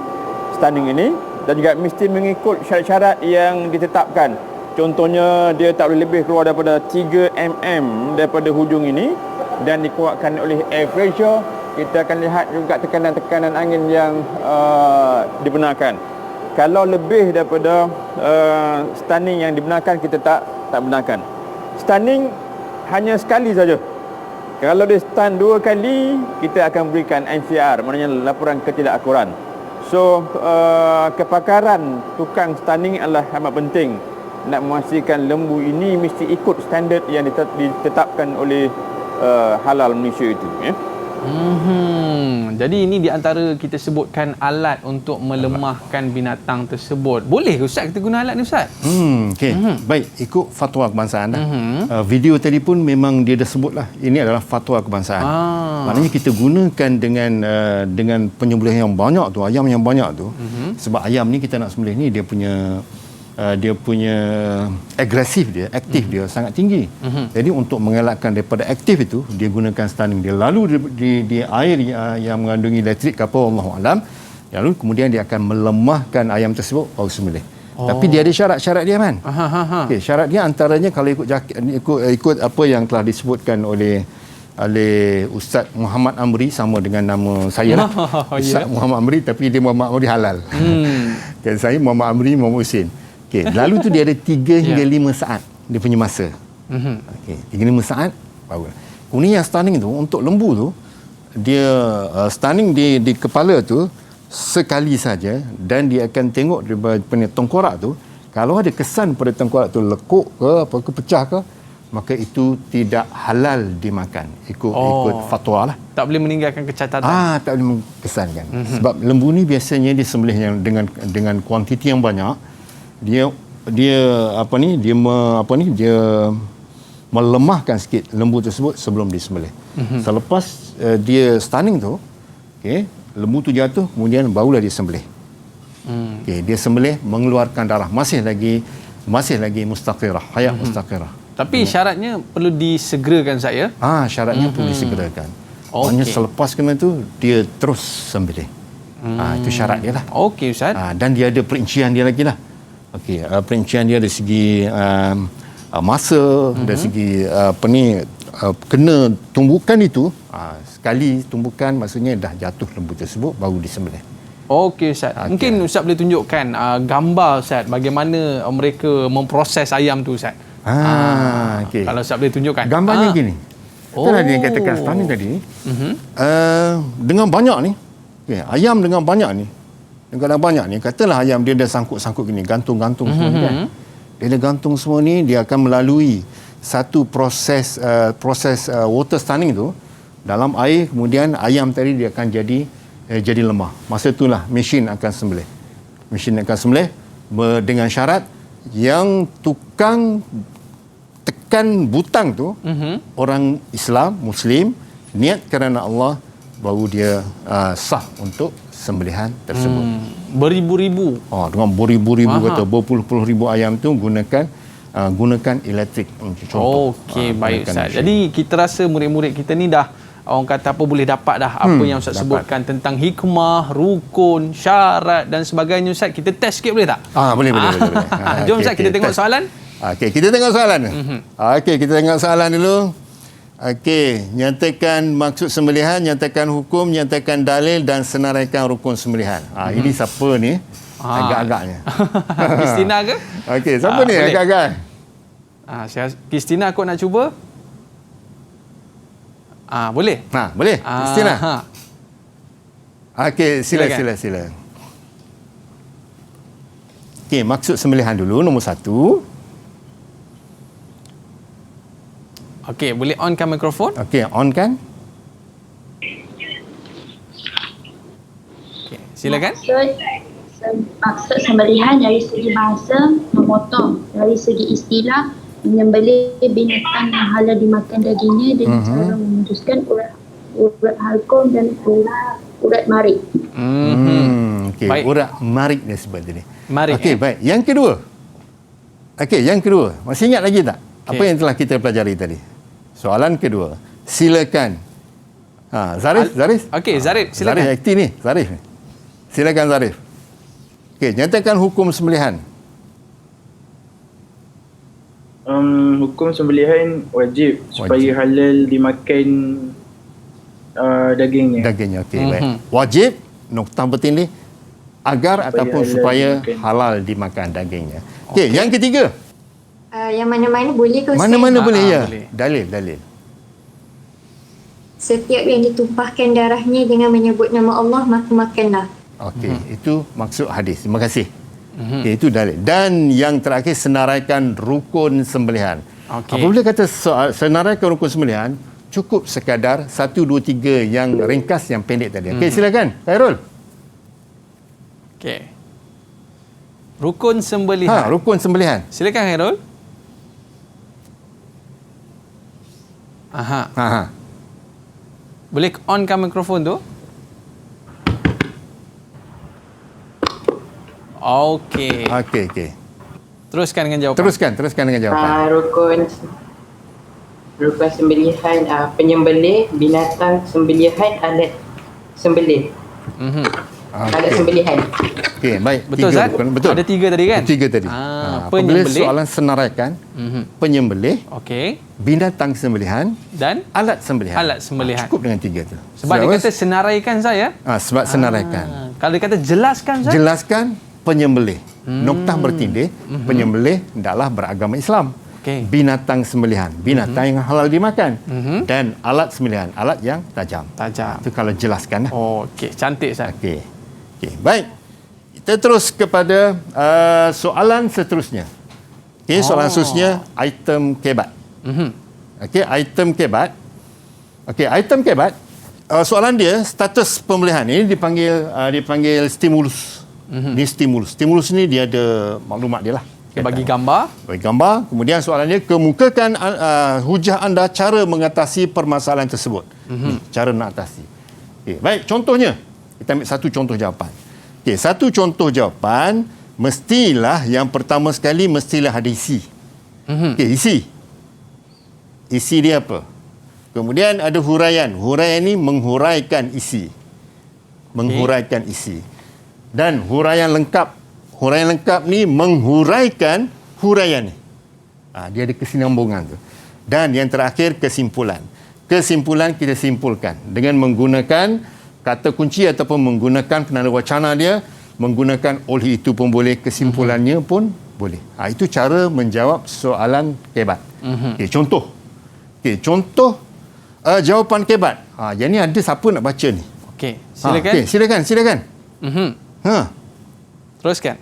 stunning ini dan juga mesti mengikut syarat-syarat yang ditetapkan. Contohnya dia tak boleh lebih keluar daripada 3 mm daripada hujung ini dan dikuatkan oleh air pressure. Kita akan lihat juga tekanan-tekanan angin yang dibenarkan. Kalau lebih daripada stunning yang dibenarkan, kita tak benarkan. Stunning hanya sekali saja. Kalau dia stun 2 kali, kita akan berikan NCR, maknanya laporan ketidakakuran. So, kepakaran tukang stunning adalah amat penting. Nak memastikan lembu ini mesti ikut standard yang ditetapkan oleh halal Malaysia itu. Jadi ini di antara kita sebutkan alat untuk melemahkan binatang tersebut. Boleh ke Ustaz kita guna alat ni, Ustaz? Baik, ikut fatwa kebangsaan dah. Video tadi pun memang dia dah sebutlah. Ini adalah fatwa kebangsaan. Maknanya kita gunakan dengan penyembelihan yang banyak tu, ayam yang banyak tu. Sebab ayam ni kita nak sembelih ni dia punya agresif dia, aktif dia sangat tinggi. Jadi untuk mengelakkan daripada aktif itu, dia gunakan stunning. Dia lalu di air yang mengandungi elektrik ke apa, Allahu alam. Lalu kemudian dia akan melemahkan ayam tersebut baru sembelih. Tapi dia ada syarat-syarat dia, Man. Okay, syarat dia antaranya kalau ikut apa yang telah disebutkan oleh Ustaz Muhammad Amri, sama dengan nama saya lah. Ustaz Muhammad Amri, tapi dia Muhammad Amri halal. Saya Muhammad Amri Muhammad Husin. Lalu tu dia ada 3 hingga 5 saat dia punya masa. 3-5 saat baru. Kemudian yang stunning tu untuk lembu tu, dia stunning di kepala tu sekali saja dan dia akan tengok daripada tengkorak tu, kalau ada kesan pada tengkorak tu lekuk ke apa ke, pecah ke, maka itu tidak halal dimakan ikut fatwa lah. Tak boleh meninggalkan kecacatan. Tak boleh kesankan. Sebab lembu ni biasanya dia sembelih yang dengan kuantiti yang banyak. Dia melemahkan sikit lembu tersebut sebelum disembelih. Selepas dia stunning tu, lembu tu jatuh, kemudian barulah dia sembelih. Dia sembelih mengeluarkan darah, masih lagi mustaqirah, hayat mustaqirah. Tapi syaratnya perlu disegerakan, saya. Syaratnya perlu disegerakan. Hanya selepas kena tu dia terus sembelih. Itu syarat dia lah. Okey, Ustaz. Dan dia ada perincian dia lagi lah. Perincian dia dari segi masa, dari segi kena tumbukan itu, sekali tumbukan maksudnya dah jatuh lembu tersebut baru disembelih. Okey, Ustaz. Mungkin Ustaz boleh tunjukkan gambar, Ustaz, bagaimana mereka memproses ayam tu, Ustaz. Kalau Ustaz boleh tunjukkan. Gambarnya gini. Itulah dia yang katakan stunning tadi. Dengan banyak ni, ayam dengan banyak ni, katalah ayam dia dah sangkut-sangkut gini, gantung-gantung semua ni kan. Dia dah gantung semua ni, dia akan melalui satu proses water stunning tu dalam air, kemudian ayam tadi dia akan jadi lemah. Masa itulah mesin akan sembelih. Mesin akan sembelih dengan syarat yang tukang tekan butang tu orang Islam, Muslim, niat kerana Allah, baru dia sah untuk sembelihan tersebut. Beribu-ribu. Dengan beribu-ribu kata berpuluh-puluh ribu ayam tu gunakan elektrik contoh. Okey, baik, Ustaz. Jadi kita rasa murid-murid kita ni dah orang kata apa boleh dapat dah apa yang Ustaz sebutkan tentang hikmah, rukun, syarat dan sebagainya. Ustaz, kita test sikit boleh tak? Boleh. Jom Ustaz, kita tengok soalan. Okey, kita tengok soalan. Okey, kita tengok soalan dulu. Okey, nyatakan maksud sembelihan, nyatakan hukum, nyatakan dalil dan senaraikan rukun sembelihan. Ini siapa ni? Agak-agaknya. Kristina ke? Okey, siapa ni boleh. agak-agak? Kristina, aku nak cuba. Boleh? Boleh. Kristina. Okey, sila. Okey, maksud sembelihan dulu nombor 1. Okey, boleh onkan mikrofon? Okey, on kan? Okey, silakan. Maksud sembelihan dari segi bahasa memotong, dari segi istilah menyembelih binatang yang halal dimakan dagingnya dengan cara memutuskan urat halkum dan urat marik. Okey, urat marik dia sebut tadi. Marik. Okey, baik. Yang kedua. Masih ingat lagi tak? Apa yang telah kita pelajari tadi? Soalan kedua. Silakan. Zarif. Okey, Zarif, silakan. Zarif aktif ni. Zarif ni. Silakan Zarif. Okey, nyatakan hukum sembelihan. Hukum sembelihan wajib supaya halal dimakan dagingnya. Okey, baik. Wajib, noktah penting ni, agar ataupun supaya halal dimakan dagingnya. Okey, yang ketiga. Yang mana-mana boleh ke Ustaz? Mana-mana boleh, ya. Boleh. Dalil. Setiap yang ditumpahkan darahnya dengan menyebut nama Allah, maka makanlah. Okey, itu maksud hadis. Terima kasih. Okay, itu dalil. Dan yang terakhir, senaraikan rukun sembelihan. Apabila kata senaraikan rukun sembelihan, cukup sekadar 1, 2, 3 yang ringkas, yang pendek tadi. Okey, silakan. Khairul. Okey. Rukun sembelihan. Rukun sembelihan. Silakan Khairul. Boleh onkan mikrofon tu? Okey. Teruskan dengan jawapan. Teruskan dengan jawapan. Rukun sembelihan, penyembelih, binatang sembelihan, alat sembelih. Alat sembelihan. Okey, baik. Betul, Zat? Betul. Ada 3 tadi kan? 3 tadi. Penyembelih. Soalan senaraikan, penyembelih, binatang sembelihan dan alat sembelihan. Cukup dengan 3 tu. Sebab dia kata senaraikan saya. Sebab senaraikan. Kalau dia kata jelaskan saya. Jelaskan penyembelih. Noktah bertindih, penyembelih hendaklah beragama Islam. Binatang sembelihan, binatang yang halal dimakan. Dan alat sembelihan, alat yang tajam. Itu kalau jelaskan. Okey, cantik Ustaz. Okey, baik. Kita terus kepada soalan seterusnya. Soalan seterusnya, item kebat. Item kebat. Item kebat. Soalan dia, status pembelihan ini dipanggil stimulus. Ini stimulus. Stimulus ni dia ada maklumat dia lah. Bagi gambar. Kemudian soalan dia, kemukakan hujah anda cara mengatasi permasalahan tersebut. Cara nak atasi. Baik, contohnya. Kita ambil satu contoh jawapan. Satu contoh jawapan, mestilah yang pertama sekali, mestilah ada isi. Isi dia apa? Kemudian ada huraian. Huraian ni menghuraikan isi. Dan huraian lengkap. Huraian lengkap ni menghuraikan huraian ni. Dia ada kesinambungan tu. Dan yang terakhir, kesimpulan. Kesimpulan kita simpulkan dengan menggunakan kata kunci ataupun menggunakan penanda wacana dia, menggunakan oleh itu pun boleh, kesimpulannya pun boleh. Itu cara menjawab soalan kebat. Contoh. Jawapan kebat. Yang ni ada siapa nak baca ni? Silakan. Silakan. Teruskan.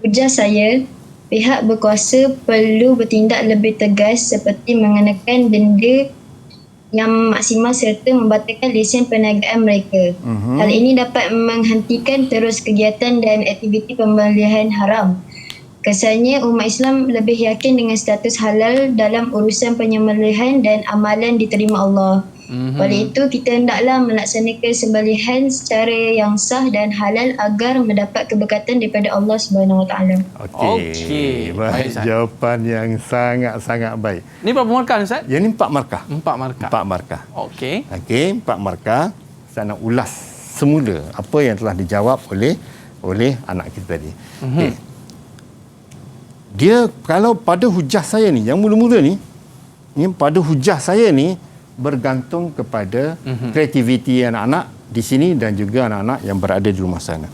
Ujar saya, pihak berkuasa perlu bertindak lebih tegas seperti mengenakan denda yang maksimal serta membatalkan lesen perniagaan mereka. Hal ini dapat menghentikan terus kegiatan dan aktiviti pembelian haram. Kesannya umat Islam lebih yakin dengan status halal dalam urusan penyembelihan dan amalan diterima Allah. Oleh itu, kita hendaklah melaksanakan sembelihan secara yang sah dan halal agar mendapat keberkatan daripada Allah Subhanahu Wa Taala. Okey. Baik, jawapan yang sangat-sangat baik. Ni berapa markah Ustaz? Yang ni 4 markah. 4 markah. Okey. 4 markah. Saya nak ulas semula apa yang telah dijawab oleh anak kita tadi. Dia kalau pada hujah saya ni, yang mula-mula ni, pada hujah saya ni bergantung kepada kreativiti anak-anak di sini dan juga anak-anak yang berada di rumah sana.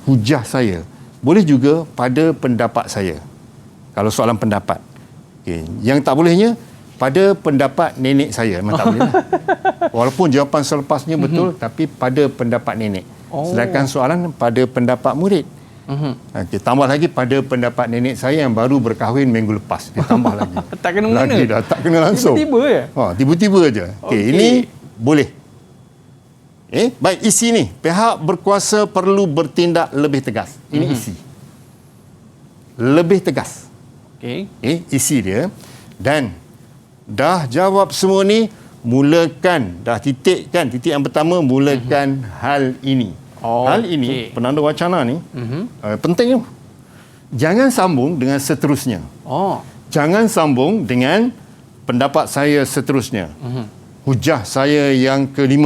Hujah saya. Boleh juga pada pendapat saya. Kalau soalan pendapat. Okay. Yang tak bolehnya, pada pendapat nenek saya. Memang tak boleh lah. Walaupun jawapan selepasnya betul, tapi pada pendapat nenek. Sedangkan soalan pada pendapat murid. Okay, tambah lagi pada pendapat nenek saya yang baru berkahwin minggu lepas. Dia tambah lagi. Tak kena mengena. Lagi dah tak kena langsung. Tiba-tiba ya? Tiba-tiba aja. Okay, ini boleh. Baik, isi ni. Pihak berkuasa perlu bertindak lebih tegas. Ini isi. Lebih tegas. Isi dia. Dan dah jawab semua ni, mulakan. Dah titik kan? Titik yang pertama, mulakan hal ini. Hal ini, penanda wacana ni, penting tu. Jangan sambung dengan seterusnya. Jangan sambung dengan pendapat saya seterusnya. Hujah saya yang ke-5.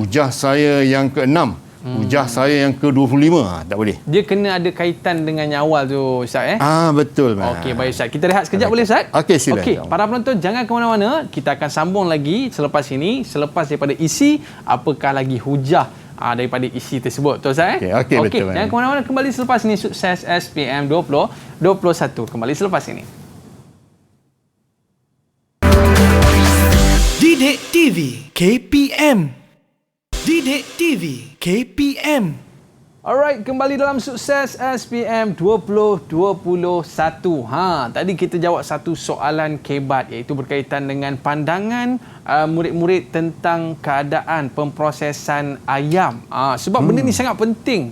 Hujah saya yang ke-6. Hujah saya yang ke-25. Tak boleh. Dia kena ada kaitan dengan yang awal tu, Ustaz. Betul. Okey, baik Ustaz. Kita rehat sekejap boleh, Ustaz? Okey, sila. Okey, para penonton jangan ke mana-mana. Kita akan sambung lagi selepas ini. Selepas daripada isi, apakah lagi hujah daripada isi tersebut. Betul, Ustaz? Okey, betul. Jangan ke mana-mana. Kembali selepas ini. Sukses SPM 2021. Kembali selepas ini. Didik TV KPM. Didik TV KPM. Alright, kembali dalam Sukses SPM 2021. Tadi kita jawab satu soalan kebat, iaitu berkaitan dengan pandangan murid-murid tentang keadaan pemprosesan ayam. Sebab benda ni sangat penting.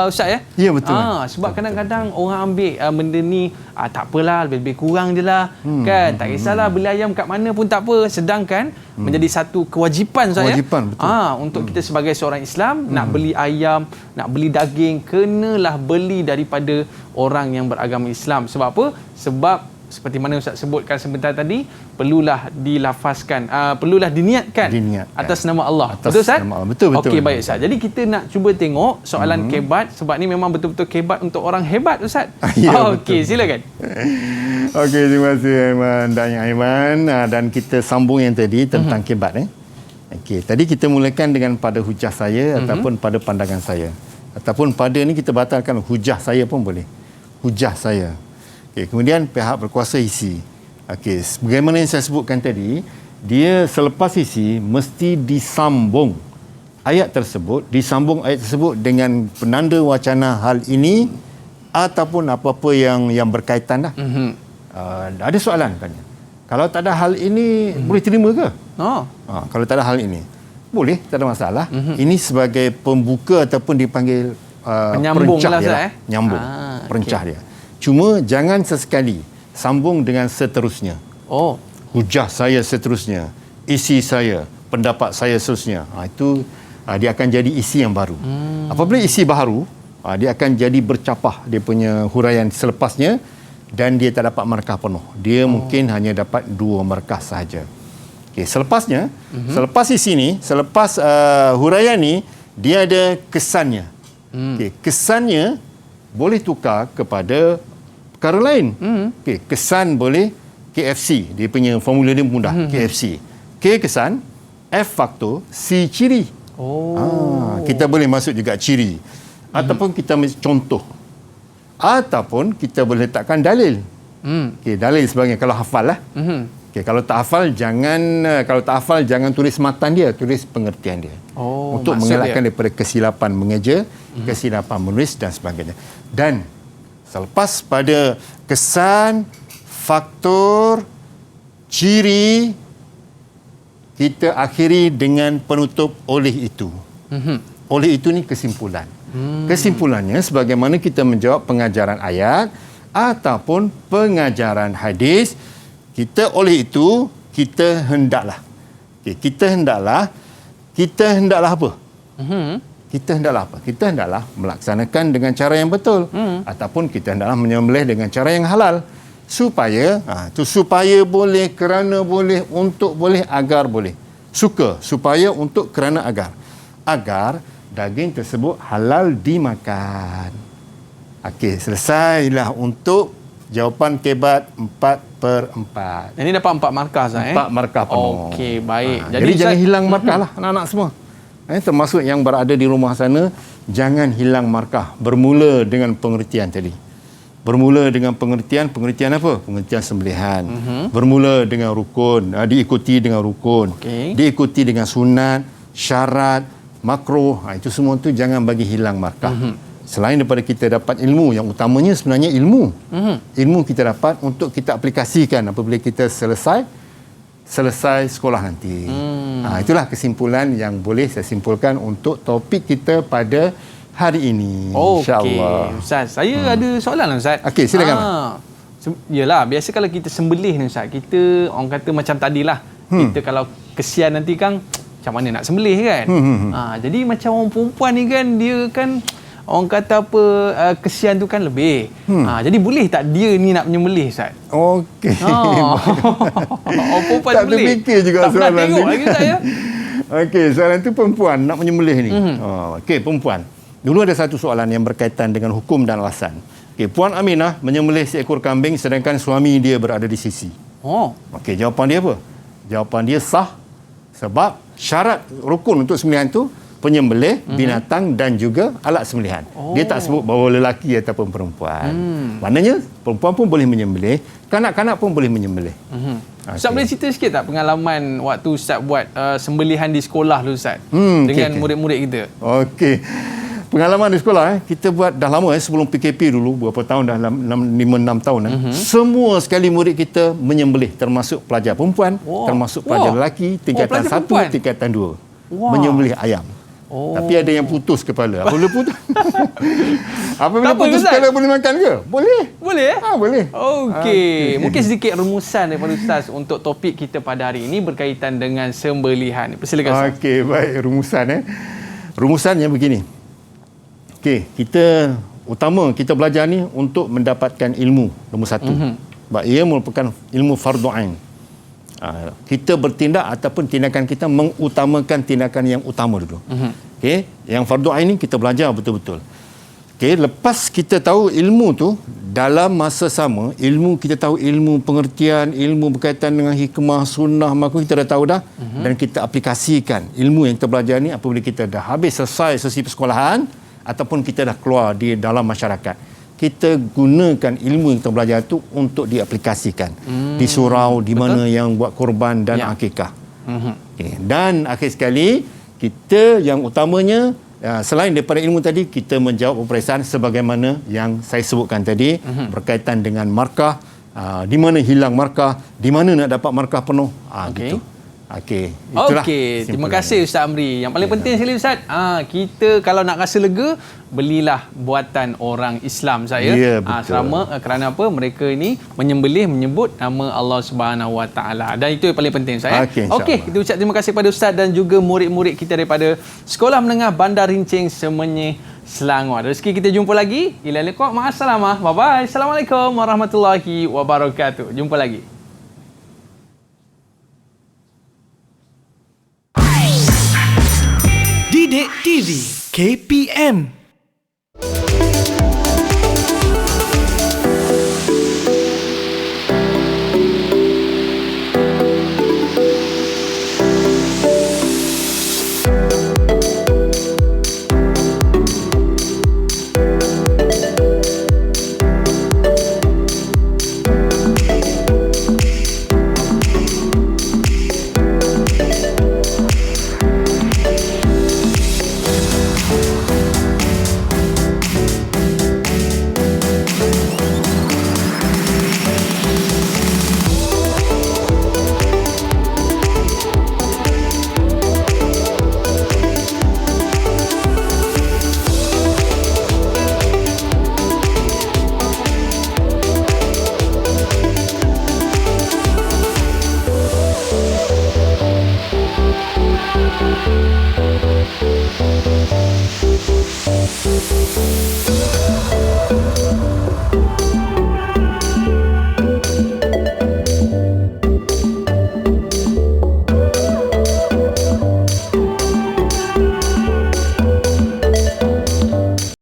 Ustaz ya? Ya, betul. Sebab kadang-kadang orang ambil benda ni tak apalah, lebih-lebih kurang je lah. Kan? Tak kisahlah beli ayam kat mana pun tak apa. Sedangkan menjadi satu kewajipan, Ustaz ya? Betul. Untuk kita sebagai seorang Islam, nak beli ayam, nak beli daging, kenalah beli daripada orang yang beragama Islam. Sebab apa? Sebab seperti mana Ustaz sebutkan sebentar tadi, perlulah dilafazkan, perlulah diniatkan atas nama Allah. Betul, Ustaz? Betul. Okey, baik, Ustaz. Jadi kita nak cuba tengok soalan kebat, sebab ni memang betul-betul kebat untuk orang hebat, Ustaz. Okey, silakan. Okey, terima kasih Aiman dan Aiman. Dan kita sambung yang tadi tentang kebat. Okey, tadi kita mulakan dengan pada hujah saya ataupun pada pandangan saya. Ataupun pada ni kita batalkan hujah saya pun boleh. Hujah saya. Okay, kemudian pihak berkuasa isi. Okey, bagaimana yang saya sebutkan tadi, dia selepas isi mesti disambung ayat tersebut dengan penanda wacana hal ini ataupun apa-apa yang berkaitan dah. Ada soalan tanya. Kalau tak ada hal ini boleh terima ke? Kalau tak ada hal ini boleh, tak ada masalah. Ini sebagai pembuka ataupun dipanggil penyambung perencah lah, dia lah. Nyambung. Perencah dia. Cuma jangan sesekali sambung dengan seterusnya. Hujah saya seterusnya, isi saya, pendapat saya seterusnya. Itu dia akan jadi isi yang baru. Apabila isi baru, dia akan jadi bercapah dia punya huraian selepasnya dan dia tak dapat markah penuh. Dia mungkin hanya dapat 2 markah sahaja. Okay, selepasnya, selepas isi ni, selepas huraian ni, dia ada kesannya. Okay, kesannya boleh tukar kepada perkara lain. Okay, kesan boleh KFC. Dia punya formula dia mudah. KFC. K kesan, F faktor, C ciri. Kita boleh masuk juga ciri. Ataupun kita contoh. Ataupun kita boleh letakkan dalil. Okay, dalil sebagainya kalau hafal lah. Okay, kalau tak hafal jangan tulis matan dia, tulis pengertian dia. Untuk mengelakkan daripada kesilapan mengeja, kesilapan menulis dan sebagainya. Dan selepas pada kesan, faktor, ciri, kita akhiri dengan penutup oleh itu. Oleh itu ni kesimpulan. Kesimpulannya sebagaimana kita menjawab pengajaran ayat ataupun pengajaran hadis, kita oleh itu kita hendaklah apa? Kita hendaklah melaksanakan dengan cara yang betul ataupun kita hendaklah menyembelih dengan cara yang halal supaya supaya boleh, kerana boleh, untuk boleh, agar boleh. Supaya, untuk, kerana, agar daging tersebut halal dimakan. Okey, selesailah untuk Jawapan kebat 4/4. Ini dapat 4 markah Ustaz 4 markah penuh. Okey, baik. Jadi jangan hilang markah lah anak-anak semua. Termasuk yang berada di rumah sana, jangan hilang markah. Bermula dengan pengertian tadi. Bermula dengan pengertian apa? Pengertian sembelihan. Bermula dengan rukun, diikuti dengan rukun. Diikuti dengan sunat, syarat, makruh. Itu semua tu jangan bagi hilang markah. Selain daripada kita dapat ilmu, yang utamanya sebenarnya ilmu. Ilmu kita dapat untuk kita aplikasikan apabila kita selesai sekolah nanti. Itulah kesimpulan yang boleh saya simpulkan untuk topik kita pada hari ini. InsyaAllah. Ustaz, saya ada soalan lah Ustaz. Okey, silakan. Yelah, biasa kalau kita sembelih ni Ustaz, kita orang kata macam tadilah. Kita kalau kesian nanti kan, macam mana nak sembelih kan? Jadi macam orang perempuan ni kan, dia kan orang kata apa, kesian tu kan lebih. Jadi boleh tak dia ni nak menyembelih Ustaz? Okey. Orang perempuan tak sembelih. terfikir juga tak soalan pernah tengok lagi Ustaz ya. Okey, soalan tu perempuan nak menyembelih ni. Okey, perempuan. Dulu ada satu soalan yang berkaitan dengan hukum dan alasan. Okey, Puan Aminah menyembelih seekor kambing sedangkan suami dia berada di sisi. Okey, jawapan dia apa? Jawapan dia sah sebab syarat rukun untuk sembelihan tu penyembelih, binatang dan juga alat sembelihan. Dia tak sebut bahawa lelaki ataupun perempuan. Maknanya perempuan pun boleh menyembelih, kanak-kanak pun boleh menyembelih. Ustaz boleh cerita sikit tak pengalaman waktu Ustaz buat sembelihan di sekolah dulu Ustaz dengan murid-murid kita? Okey. Pengalaman di sekolah kita buat dah lama sebelum PKP dulu, berapa tahun dah, 5-6 tahun. Semua sekali murid kita menyembelih, termasuk pelajar perempuan, termasuk pelajar lelaki, tingkatan 1, tingkatan 2. Menyembelih ayam. Tapi ada yang putus kepala. Apabila putus kepala boleh makan ke? Boleh. Boleh? Boleh. Okey. Mungkin sedikit rumusan daripada Ustaz untuk topik kita pada hari ini berkaitan dengan sembelihan. Persilakan Ustaz. Okey, baik. Rumusannya begini. Okey, kita belajar ni untuk mendapatkan ilmu, nombor 1. Sebab ia merupakan ilmu fardu ain. Kita bertindak ataupun tindakan kita mengutamakan tindakan yang utama dulu. Okey, yang fardu ain ni kita belajar betul-betul. Okey, lepas kita tahu ilmu tu, dalam masa sama kita tahu ilmu pengertian, ilmu berkaitan dengan hikmah, sunnah, maka kita dah tahu dah dan kita aplikasikan ilmu yang kita belajar ni apabila kita dah habis selesai sesi persekolahan ataupun kita dah keluar di dalam masyarakat. Kita gunakan ilmu yang kita belajar itu untuk diaplikasikan di surau, di mana yang buat korban dan akikah. Okay. Dan akhir sekali, kita yang utamanya, selain daripada ilmu tadi, kita menjawab peperiksaan sebagaimana yang saya sebutkan tadi, berkaitan dengan markah, di mana hilang markah, di mana nak dapat markah penuh. Gitu. Okey, terima kasih Ustaz Amri. Yang paling penting sekali Ustaz, kita kalau nak rasa lega, belilah buatan orang Islam saya. Ya, betul. Kerana apa? Mereka ini menyebut nama Allah Subhanahu Wa Taala. Dan itu yang paling penting saya. Okey, kita ucap terima kasih pada Ustaz dan juga murid-murid kita daripada Sekolah Menengah Bandar Rincing Semenyih, Selangor. Rezeki kita jumpa lagi. Ila liqa, ma'assalamah. Bye bye. Assalamualaikum warahmatullahi wabarakatuh. Jumpa lagi. Didik TV KPM